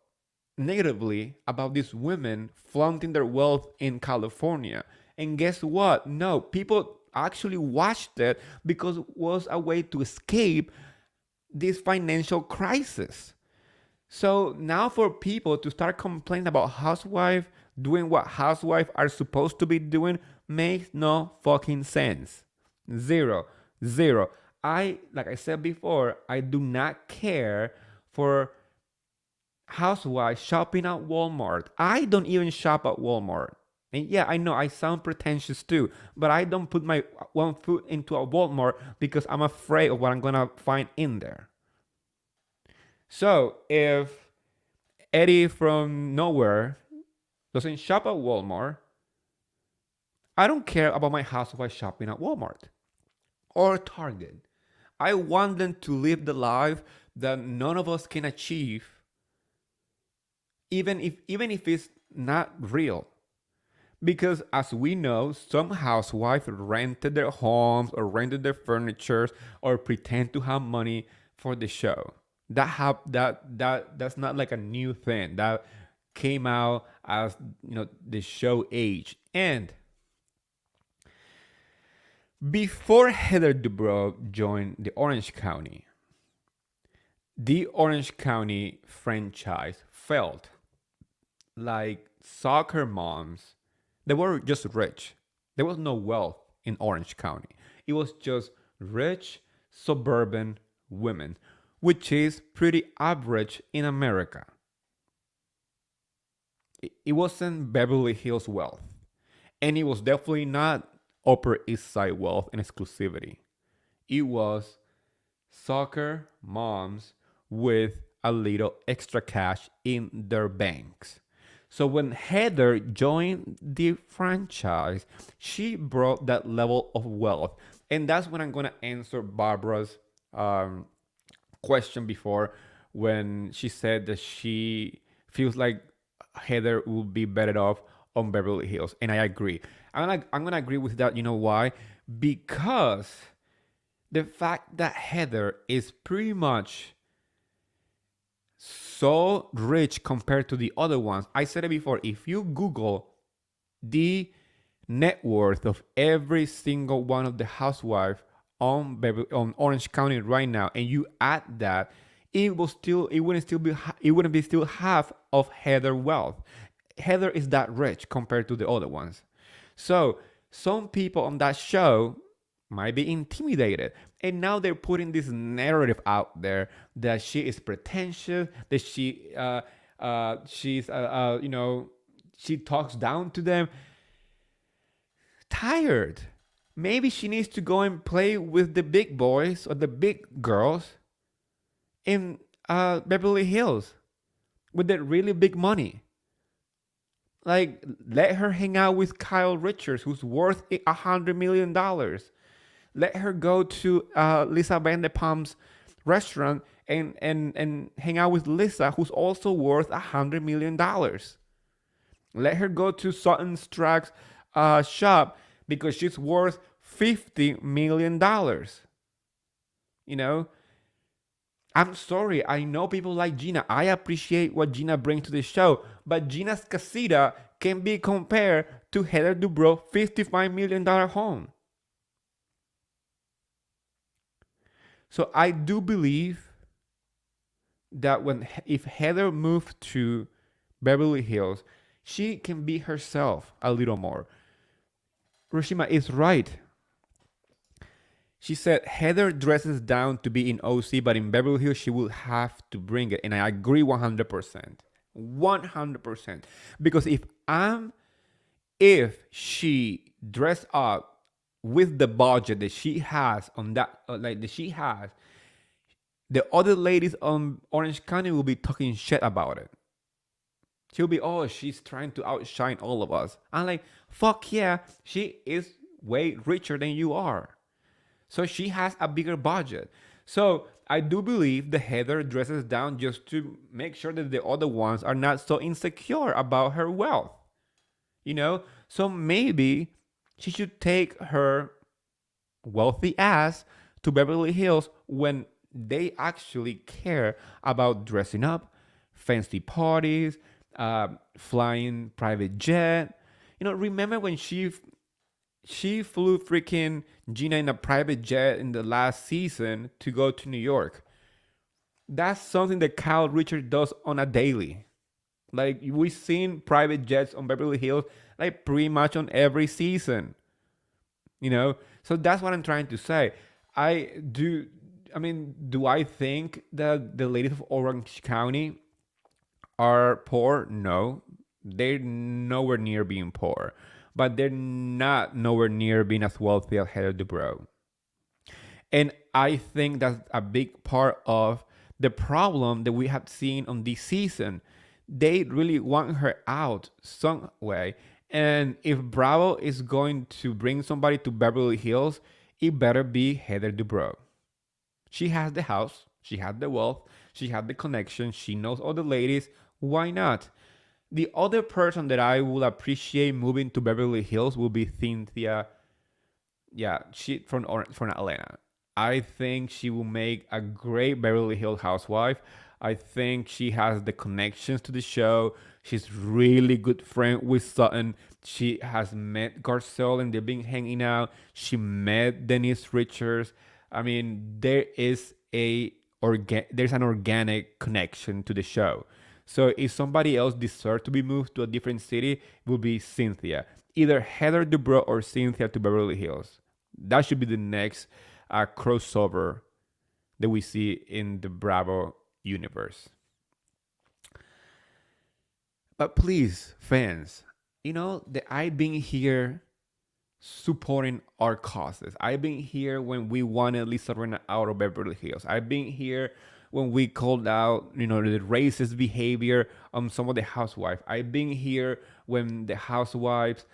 negatively about these women flaunting their wealth in California. And guess what? No, people actually watched it because it was a way to escape this financial crisis. So now for people to start complaining about housewife doing what housewives are supposed to be doing makes no fucking sense. Zero. Like I said before, I do not care for housewives shopping at Walmart. I don't even shop at Walmart And yeah, I know I sound pretentious too, but I don't put my one foot into a Walmart because I'm afraid of what I'm gonna find in there. So if Eddie from nowhere doesn't shop at Walmart, I don't care about my housewife shopping at Walmart or Target. I want them to live the life that none of us can achieve, even if it's not real. Because as we know, some housewives rented their homes or rented their furniture or pretend to have money for the show. That's not like a new thing. That came out as the show age. And before Heather Dubrow joined the Orange County franchise felt like soccer moms. They were just rich. There was no wealth in Orange County. It was just rich suburban women, which is pretty average in America. It wasn't Beverly Hills wealth. And it was definitely not Upper East Side wealth and exclusivity. It was soccer moms with a little extra cash in their banks. So when Heather joined the franchise, she brought that level of wealth. And that's when I'm going to answer Barbara's question before, when she said that she feels like Heather would be better off on Beverly Hills. And I agree. I'm gonna agree with that. You know why? Because the fact that Heather is pretty much so rich compared to the other ones. I said it before. If you Google the net worth of every single one of the housewives on Orange County right now, and you add that, it wouldn't be still half of Heather wealth. Heather is that rich compared to the other ones. So some people on that show might be intimidated. And now they're putting this narrative out there that she is pretentious, that she talks down to them. Tired. Maybe she needs to go and play with the big boys or the big girls in Beverly Hills with that really big money. Like, let her hang out with Kyle Richards, who's worth $100 million. Let her go to Lisa Vanderpump's restaurant and hang out with Lisa, who's also worth $100 million. Let her go to Sutton Strack's shop because she's worth $50 million. You know, I'm sorry. I know people like Gina. I appreciate what Gina brings to the show, but Gina's casita can be compared to Heather Dubrow $55 million home. So I do believe that if Heather moved to Beverly Hills, she can be herself a little more. Roshima is right. She said Heather dresses down to be in OC, but in Beverly Hills she will have to bring it, and I agree 100%. 100%. Because if she dressed up with the budget that she has on that, the other ladies on Orange County will be talking shit about it. She'll be, oh, she's trying to outshine all of us. I'm like, fuck yeah, she is way richer than you are. So she has a bigger budget. So I do believe the Heather dresses down just to make sure that the other ones are not so insecure about her wealth. So maybe she should take her wealthy ass to Beverly Hills when they actually care about dressing up, fancy parties, flying private jet. Remember when she flew freaking Gina in a private jet in the last season to go to New York? That's something that Kyle Richards does on a daily. Like, we've seen private jets on Beverly Hills like pretty much on every season. So that's what I'm trying to say. Do I think that the ladies of Orange County are poor? No. They're nowhere near being poor, but they're not nowhere near being as wealthy as Heather Dubrow. And I think that's a big part of the problem that we have seen on this season. They really want her out some way. And if Bravo is going to bring somebody to Beverly Hills, it better be Heather Dubrow. She has the house, she has the wealth, she has the connection, she knows all the ladies. Why not? The other person that I would appreciate moving to Beverly Hills will be Cynthia. Yeah, she from Atlanta. I think she will make a great Beverly Hills housewife. I think she has the connections to the show. She's really good friend with Sutton. She has met Garcelle and they've been hanging out. She met Denise Richards. I mean, there's an organic connection to the show. So if somebody else deserves to be moved to a different city, it will be Cynthia. Either Heather Dubrow or Cynthia to Beverly Hills. That should be the next crossover that we see in the Bravo universe. But please, fans, that I've been here supporting our causes. I've been here when we wanted Lisa Rinna out of Beverly Hills. I've been here when we called out, the racist behavior on some of the housewives. I've been here when the housewives,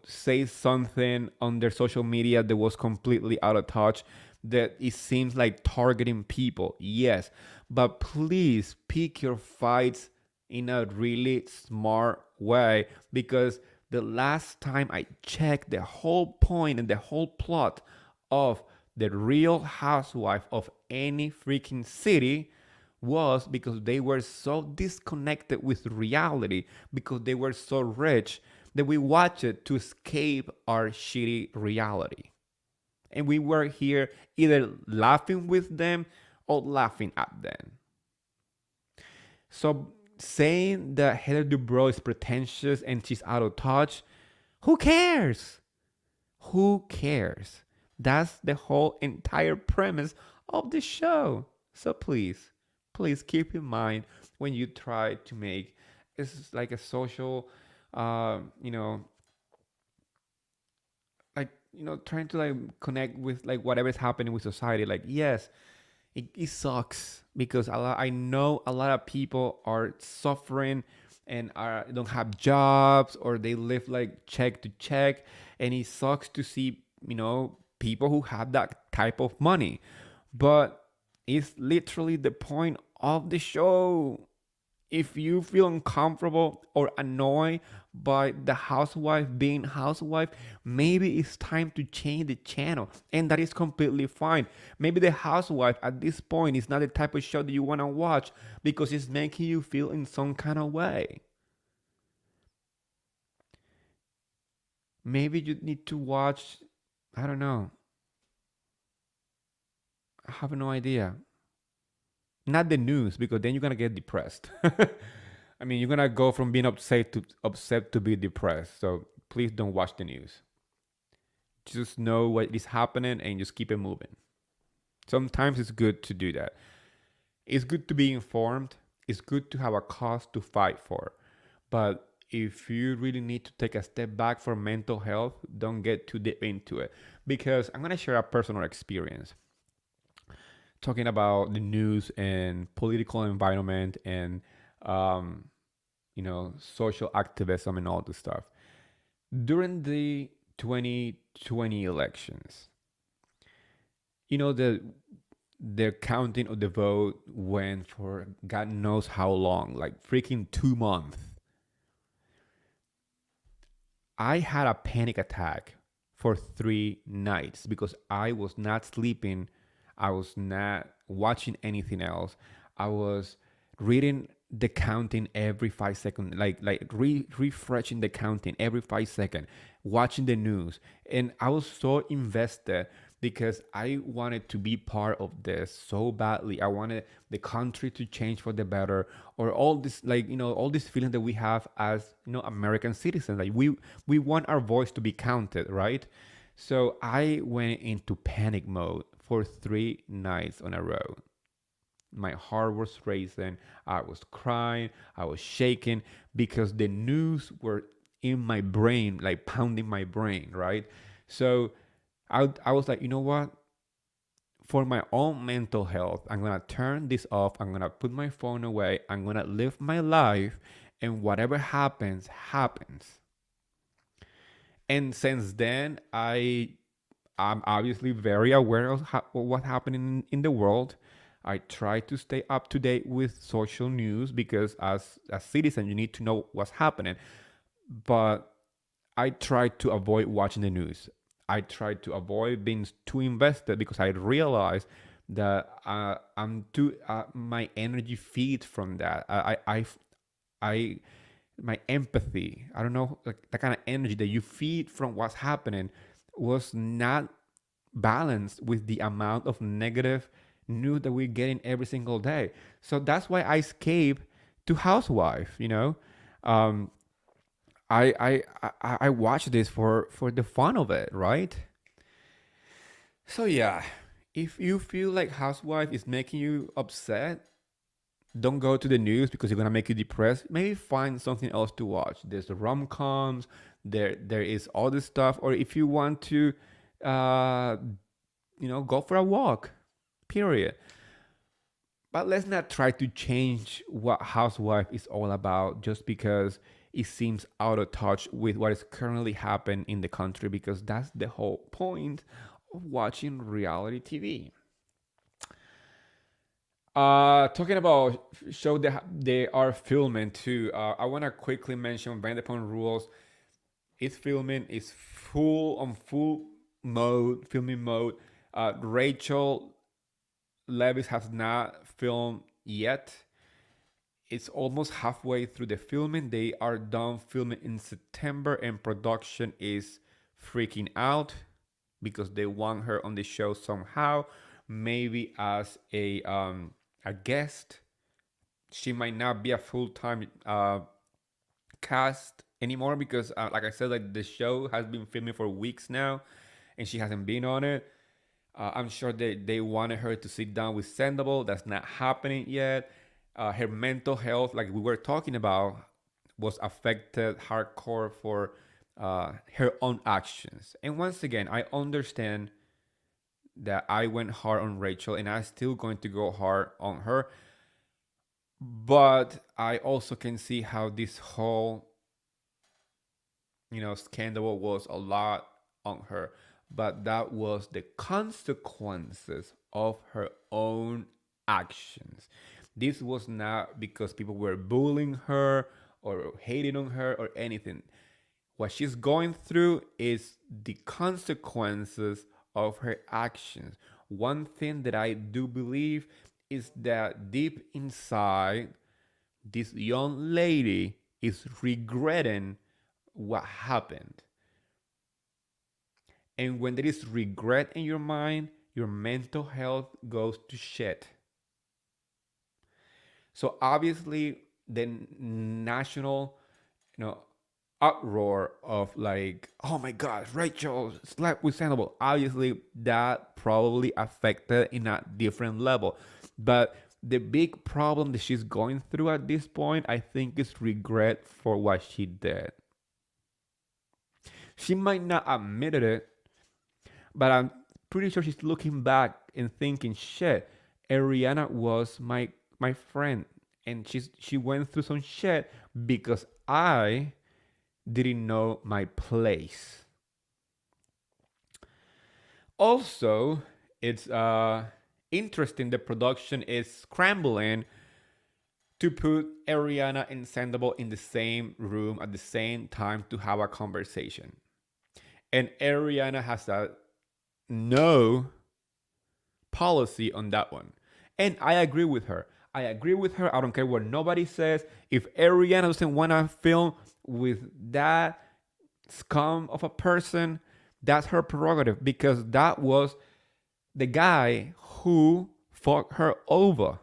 say something on their social media that was completely out of touch, that it seems like targeting people. Yes, but please pick your fights in a really smart way, because the last time I checked, the whole point and the whole plot of the Real Housewife of any freaking city was because they were so disconnected with reality, because they were so rich that we watched it to escape our shitty reality. And we were here either laughing with them or laughing at them. So saying that Heather Dubrow is pretentious and she's out of touch, who cares? Who cares? That's the whole entire premise of the show. So please keep in mind when you try to make it's like a social, like trying to like connect with like whatever's happening with society. Like yes, it sucks because I know a lot of people are suffering and don't have jobs, or they live like check to check, and it sucks to see people who have that type of money. But it's literally the point of the show. If you feel uncomfortable or annoyed by the housewife being housewife, maybe it's time to change the channel, and that is completely fine. Maybe the housewife at this point is not the type of show that you want to watch because it's making you feel in some kind of way. Maybe you need to watch, I don't know, I have no idea. Not the news, because then you're gonna get depressed. I mean, you're gonna go from being upset to be depressed. So please don't watch the news. Just know what is happening and just keep it moving. Sometimes it's good to do that. It's good to be informed. It's good to have a cause to fight for. But if you really need to take a step back for mental health, don't get too deep into it. Because I'm gonna share a personal experience talking about the news and political environment and social activism and all this stuff. During the 2020 elections, the counting of the vote went for God knows how long, like freaking 2 months. I had a panic attack for 3 nights because I was not sleeping. I was not watching anything else. I was reading the counting every 5 seconds, refreshing the counting every 5 seconds, watching the news, and I was so invested because I wanted to be part of this so badly. I wanted the country to change for the better, or all this all this feeling that we have as American citizens. Like we want our voice to be counted, right? So I went into panic mode for 3 nights on a row. My heart was racing. I was crying. I was shaking because the news were in my brain, like pounding my brain, right? So I was like, you know what? For my own mental health, I'm gonna turn this off. I'm gonna put my phone away. I'm gonna live my life, and whatever happens, happens. And since then, I'm obviously very aware of what's happening in the world. I try to stay up to date with social news because as a citizen, you need to know what's happening. But I try to avoid watching the news. I try to avoid being too invested because I realize that I'm too my energy feeds from that. I my empathy. I don't know, like that kind of energy that you feed from what's happening was not balanced with the amount of negative news that we're getting every single day. So that's why I escape to Housewife. Um, I watch this for the fun of it, right? So yeah, if you feel like Housewife is making you upset, don't go to the news because you're gonna make you depressed. Maybe find something else to watch. There's the rom coms. There is all this stuff. Or if you want to, uh, go for a walk. Period. But let's not try to change what Housewife is all about just because it seems out of touch with what is currently happening in the country, because that's the whole point of watching reality TV. Talking about show that they are filming too. I want to quickly mention Vanderpump Rules. It's filming. It's full mode, filming mode. Rachel Levis has not filmed yet. It's almost halfway through the filming. They are done filming in September, and production is freaking out because they want her on the show somehow, maybe as a guest. She might not be a full time cast anymore because, like I said, like the show has been filming for weeks now, and she hasn't been on it. I'm sure they wanted her to sit down with Sandoval. That's not happening yet. Her mental health, like we were talking about, was affected hardcore for her own actions. And once again, I understand that I went hard on Rachel and I'm still going to go hard on her. But I also can see how this whole, scandal was a lot on her. But that was the consequences of her own actions. This was not because people were bullying her or hating on her or anything. What she's going through is the consequences of her actions. One thing that I do believe is that deep inside, this young lady is regretting what happened. And when there is regret in your mind, your mental health goes to shit. So obviously, the national, uproar of like, oh my gosh, Rachel slept with Sandoval. Obviously, that probably affected in a different level. But the big problem that she's going through at this point, I think, is regret for what she did. She might not admit it, but I'm pretty sure she's looking back and thinking, shit, Ariana was my friend, and she went through some shit because I didn't know my place. Also, it's interesting the production is scrambling to put Ariana and Sandoval in the same room at the same time to have a conversation. And Ariana has a no policy on that one. And I agree with her. I don't care what nobody says. If Ariana doesn't want to film with that scum of a person, that's her prerogative, because that was the guy who fucked her over.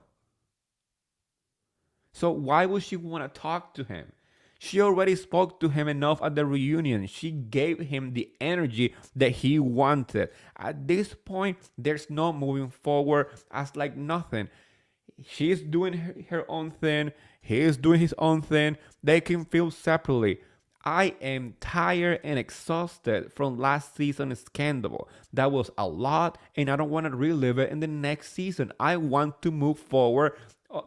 So why would she want to talk to him? She already spoke to him enough at the reunion. She gave him the energy that he wanted. At this point, there's no moving forward as like nothing. She's doing her own thing. He's doing his own thing. They can feel separately. I am tired and exhausted from last season's scandal. That was a lot, and I don't want to relive it in the next season. I want to move forward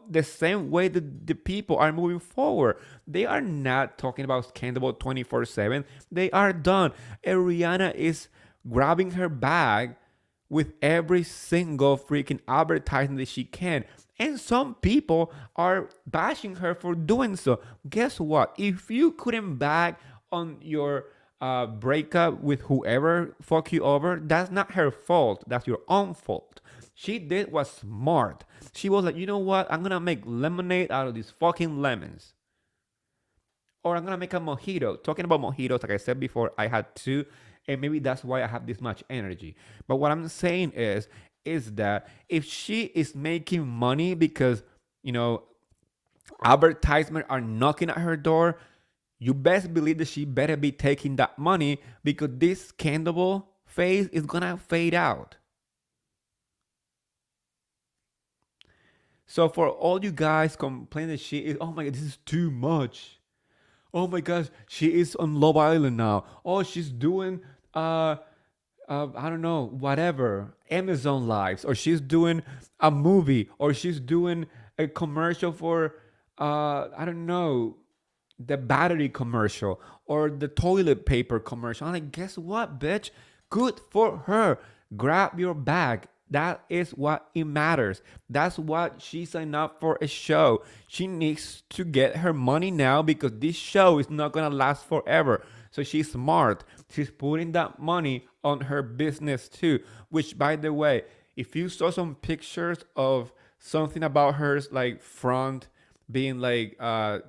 the same way that the people are moving forward. They are not talking about scandal 24/7. They are done. And Rihanna is grabbing her bag with every single freaking advertisement that she can. And some people are bashing her for doing so. Guess what? If you couldn't bag on your breakup with whoever fuck you over, that's not her fault. That's your own fault. She did was smart. She was like, you know what? I'm gonna make lemonade out of these fucking lemons. Or I'm gonna make a mojito. Talking about mojitos, like I said before, I had two, and maybe that's why I have this much energy. But what I'm saying is that if she is making money because you know advertisements are knocking at her door, you best believe that she better be taking that money because this scandal phase is gonna fade out. So for all you guys complaining that she is, oh my god, this is too much. Oh my gosh, she is on Love Island now. Oh, she's doing I don't know, whatever, Amazon Lives, or she's doing a movie, or she's doing a commercial for I don't know, the battery commercial or the toilet paper commercial. I'm like, guess what, bitch? Good for her. Grab your bag. That is what it matters. That's what she signed up for a show. She needs to get her money now because this show is not gonna last forever. So she's smart. She's putting that money on her business too. Which, by the way, if you saw some pictures of something about hers like front being like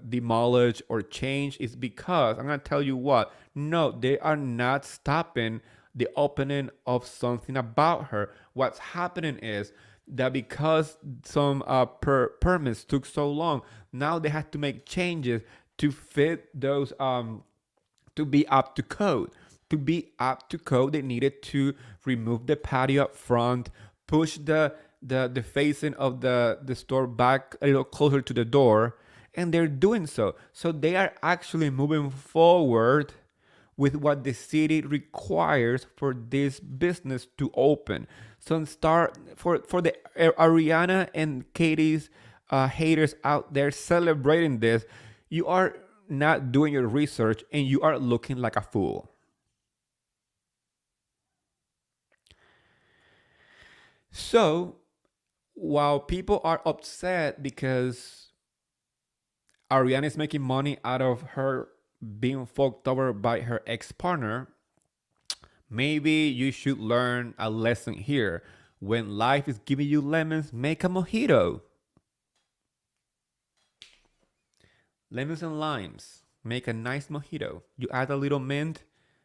demolished or changed, is because I'm gonna tell you what. No, they are not stopping the opening of something about her. What's happening is that because some permits took so long, now they had to make changes to fit those to be up to code. To be up to code, they needed to remove the patio up front, push the facing of the store back a little closer to the door, and they're doing so. So they are actually moving forward with what the city requires for this business to open. So start for the Ariana and Katie's haters out there celebrating this. You are not doing your research and you are looking like a fool. So while people are upset because Ariana is making money out of her being fucked over by her ex partner, maybe you should learn a lesson here. When life is giving you lemons, make a mojito. Lemons and limes. Make a nice mojito. You add a little mint,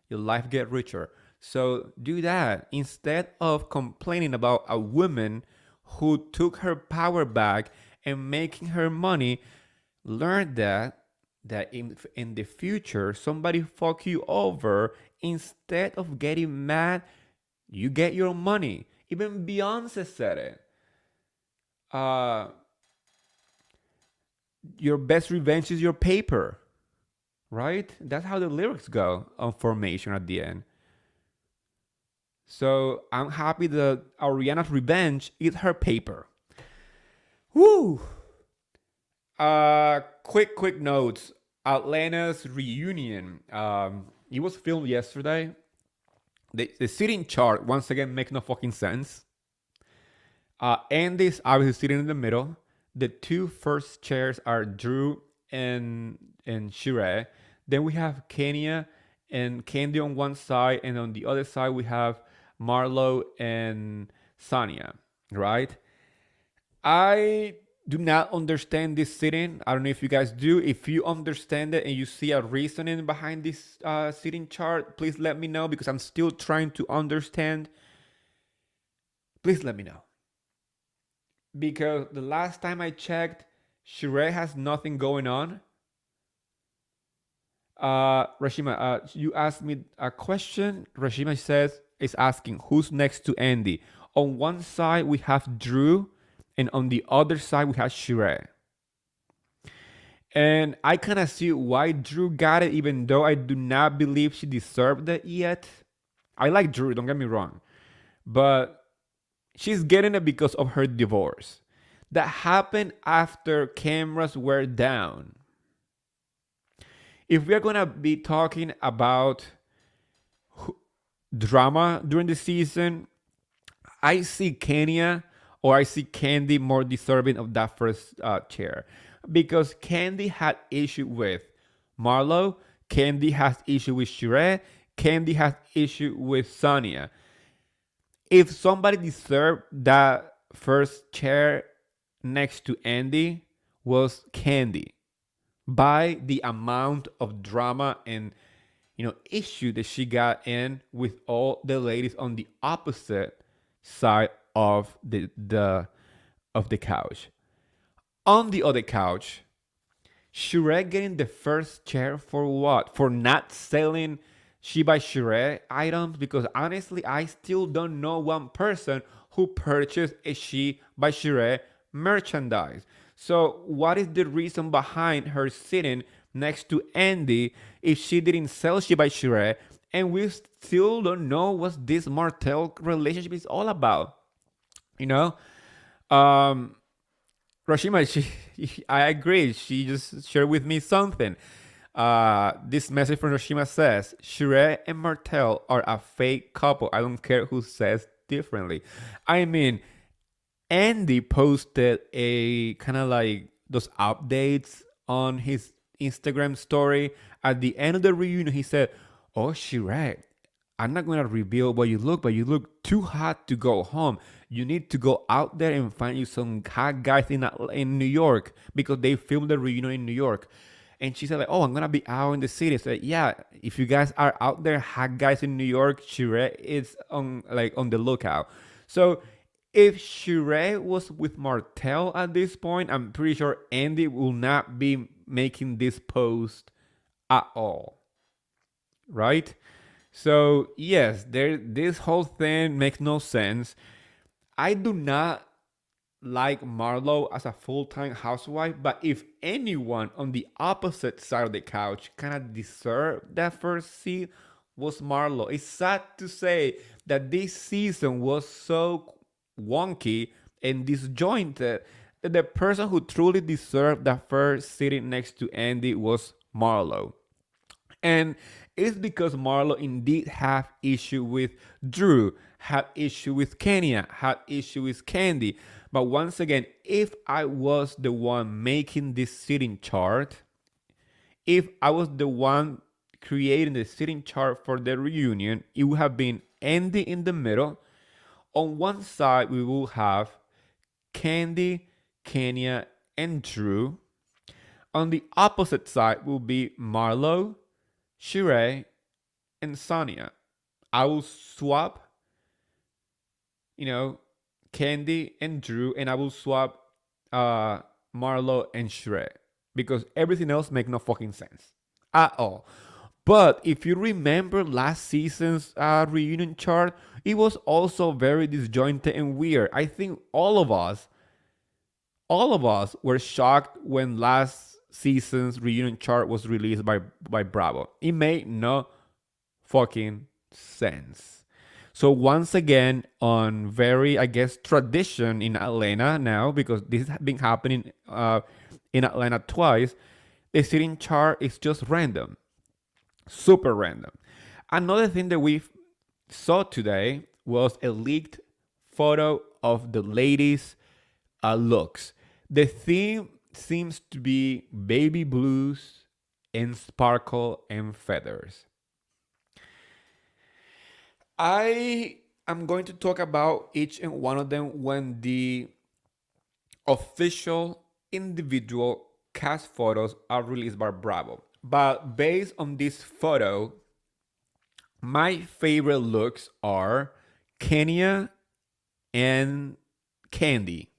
your life get richer. So do that instead of complaining about a woman who took her power back and making her money. Learn that in the future somebody fuck you over, instead of getting mad, you get your money. Even Beyonce said it. Uh, your best revenge is your paper, right? That's how the lyrics go on Formation at the end. So I'm happy that Ariana's revenge is her paper. Woo! Quick notes. Atlanta's reunion. It was filmed yesterday. The seating chart once again makes no fucking sense. Andy's obviously sitting in the middle. The two first chairs are Drew and Shire. Then we have Kenya and Candy on one side, and on the other side we have Marlo and Sonia. Right? I do not understand this sitting. I don't know if you guys do. If you understand it and you see a reasoning behind this sitting chart, please let me know because I'm still trying to understand. Please let me know. Because the last time I checked, Shrek has nothing going on. Rashima, you asked me a question. Rashima says is asking who's next to Andy. On one side we have Drew, And on the other side, we have Sheree. And I kind of see why Drew got it, even though I do not believe she deserved it yet. I like Drew, don't get me wrong. But she's getting it because of her divorce. That happened after cameras were down. If we're going to be talking about drama during the season, I see Kenya or I see Candy more deserving of that first chair because Candy had issue with Marlo, Candy has issue with Sheree, Candy has issue with Sonia. If somebody deserved that first chair next to Andy was Candy by the amount of drama and issue that she got in with all the ladies on the opposite side of the couch. On the other couch, Shrek getting the first chair for what? For not selling She by Shrek items? Because honestly, I still don't know one person who purchased a She by Shrek merchandise. So what is the reason behind her sitting next to Andy if she didn't sell She by Shrek? And we still don't know what this Martell relationship is all about. You know? Um, Rashima, I agree. She just shared with me something. This message from Rashima says, Shrek and Martell are a fake couple. I don't care who says differently. I mean, Andy posted a kind of like those updates on his Instagram story. At the end of the reunion, he said, "Oh, Shrek, I'm not gonna reveal what you look, but you look too hot to go home. You need to go out there and find you some hot guys in New York because they filmed the reunion in New York." And she said, like, "Oh, I'm gonna be out in the city." So yeah, if you guys are out there, hot guys in New York, Shrek is on the lookout. So if Shrek was with Martell at this point, I'm pretty sure Andy will not be making this post at all, right? So yes, this whole thing makes no sense. I do not like Marlo as a full-time housewife, but if anyone on the opposite side of the couch kind of deserved that first seat was Marlo. It's sad to say that this season was so wonky and disjointed that the person who truly deserved that first sitting next to Andy was Marlo. And it's because Marlo indeed have issue with Drew, had issue with Kenya, had issue with Candy. But once again, if I was the one making this sitting chart, if I was the one creating the sitting chart for the reunion, it would have been Andy in the middle. On one side, we will have Candy, Kenya, and Drew. On the opposite side will be Marlo, Sheree, and Sonia. I will swap, Candy and Drew, and I will swap Marlo and Shrek because everything else makes no fucking sense at all. But if you remember last season's reunion chart, it was also very disjointed and weird. I think all of us were shocked when last season's reunion chart was released by Bravo. It made no fucking sense. So once again, on very, I guess, tradition in Atlanta now, because this has been happening in Atlanta twice, the sitting chart is just random, super random. Another thing that we saw today was a leaked photo of the ladies' looks. The theme seems to be baby blues and sparkle and feathers. I am going to talk about each and one of them when the official individual cast photos are released by Bravo. But based on this photo, my favorite looks are Kenya and Candy.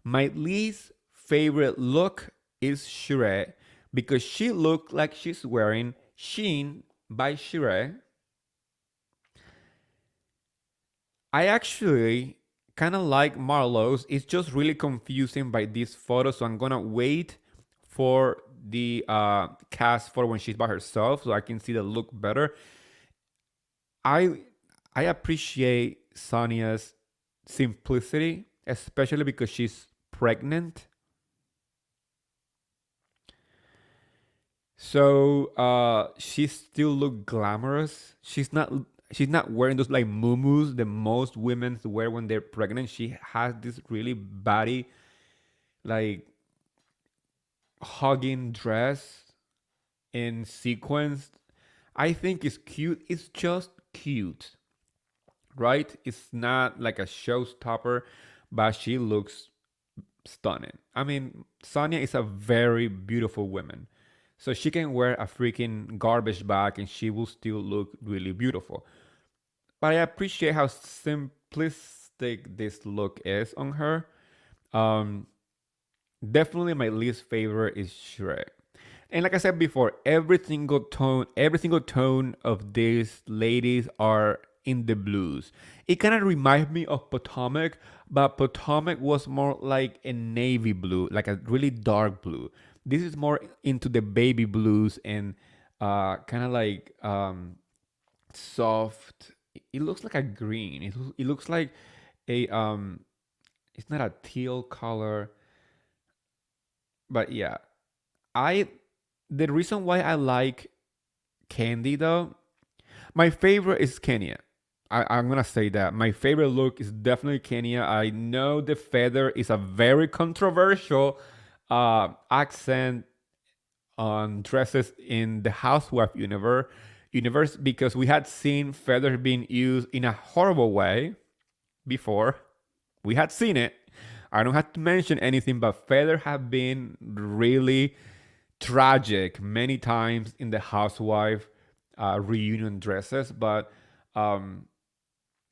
My least favorite look is Shrek because she looked like she's wearing Sheen by Shrek. I actually kind of like Marlowe's. It's just really confusing by this photo, so I'm gonna wait for the cast photo when she's by herself so I can see the look better. I I appreciate Sonia's simplicity, especially because she's pregnant. So she still look glamorous. She's not wearing those like muumuus that most women wear when they're pregnant. She has this really body like hugging dress in sequence. I think it's cute. It's just cute, right? It's not like a showstopper, but she looks stunning. I mean, Sonia is a very beautiful woman. So she can wear a freaking garbage bag and she will still look really beautiful. But I appreciate how simplistic this look is on her. Um, Definitely my least favorite is Shrek. And like I said before, every single tone of these ladies are in the blues. It kind of reminds me of Potomac, but Potomac was more like a navy blue, like a really dark blue. This is more into the baby blues and kind of like soft. It looks like a green. It looks like a it's not a teal color, but yeah. I The reason why I like Candy though, my favorite is Kenya. I'm gonna say that my favorite look is definitely Kenya. I know the feather is a very controversial accent on dresses in the Housewife universe because we had seen feathers being used in a horrible way before. We had seen it. I don't have to mention anything, but feathers have been really tragic many times in the housewife reunion dresses, um,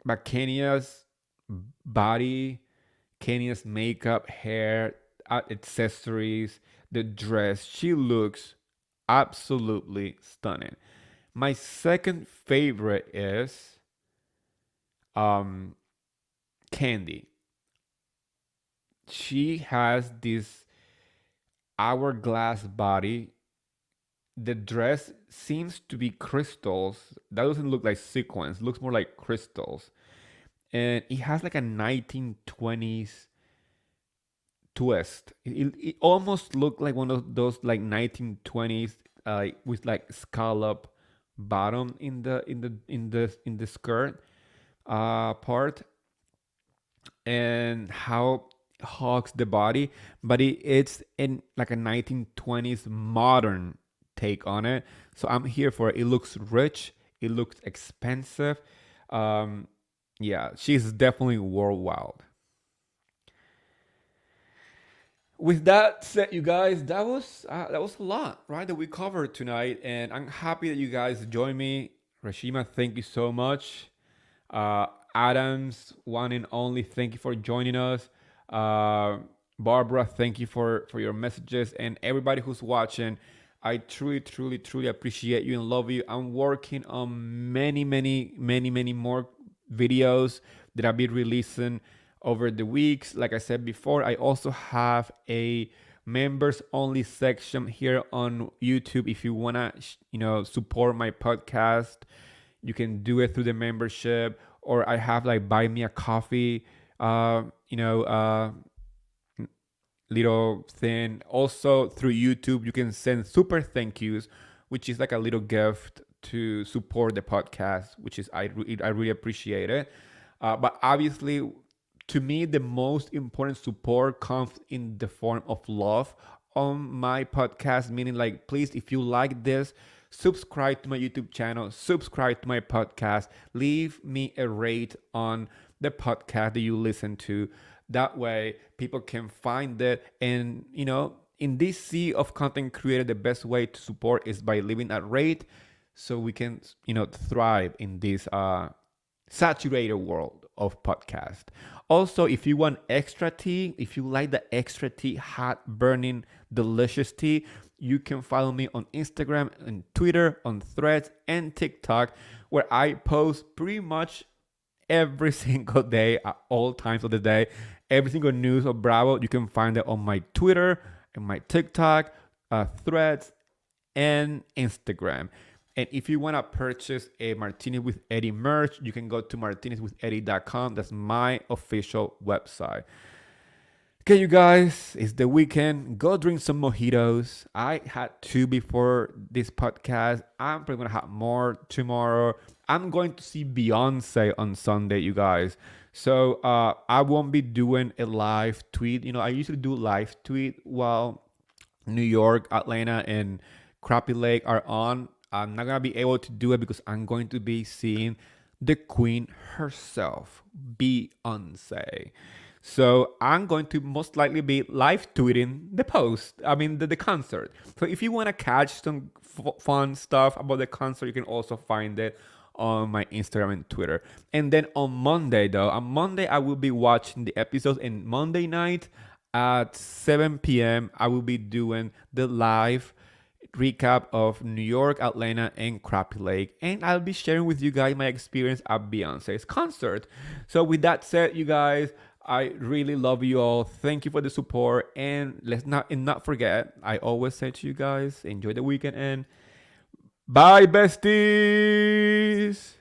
but Kenya's body, Kenya's makeup, hair, accessories, the dress, she looks absolutely stunning. My second favorite is um, Candy. She has this hourglass body. The dress seems to be crystals. That doesn't look like sequins. Looks more like crystals. And it has like a 1920s twist. It almost looked like one of those like 1920s with like scallop bottom in the skirt part, and how hugs the body, but it's in like a 1920s modern take on it. So I'm here for it. It looks rich. It looks expensive. Um, yeah, she's definitely worldwide. With that said, you guys, that was a lot, right? That we covered tonight, and I'm happy that you guys joined me. Rashima, thank you so much. Uh, Adams, one and only, thank you for joining us. Uh, Barbara, thank you for your messages, and everybody who's watching. I truly, truly, truly appreciate you and love you. I'm working on many, many, many, many more videos that I'll be releasing over the weeks. Like I said before, I also have a members only section here on YouTube. If you wanna, support my podcast, you can do it through the membership, or I have like buy me a coffee, uh, you know, uh, little thing. Also through YouTube, you can send super thank yous, which is like a little gift to support the podcast, which is I really appreciate it. But obviously, to me, the most important support comes in the form of love on my podcast. Meaning, like, please, if you like this, subscribe to my YouTube channel, subscribe to my podcast, leave me a rate on the podcast that you listen to. That way, people can find it. And, in this sea of content creator, the best way to support is by leaving a rate so we can, thrive in this saturated world of podcast. Also, if you want extra tea, if you like the extra tea, hot, burning, delicious tea, you can follow me on Instagram and Twitter, on Threads and TikTok, where I post pretty much every single day at all times of the day. Every single news of Bravo, you can find it on my Twitter and my TikTok, Threads, and Instagram. And if you want to purchase a Martinez with Eddie merch, you can go to martinezwitheddie.com. That's my official website. Okay, you guys, it's the weekend. Go drink some mojitos. I had two before this podcast. I'm probably gonna have more tomorrow. I'm going to see Beyonce on Sunday, you guys. So I won't be doing a live tweet. I usually do live tweet while New York, Atlanta, and Crappy Lake are on. I'm not gonna be able to do it because I'm going to be seeing the queen herself, Beyonce. So I'm going to most likely be live tweeting the post. I mean the concert. So if you want to catch some fun stuff about the concert, you can also find it on my Instagram and Twitter. And then on Monday, I will be watching the episodes. And Monday night at 7 p.m., I will be doing the live recap of New York, Atlanta, and Crappy Lake. And I'll be sharing with you guys my experience at Beyonce's concert. So with that said, you guys, I really love you all. Thank you for the support. And let's not forget, I always say to you guys, enjoy the weekend and bye, besties.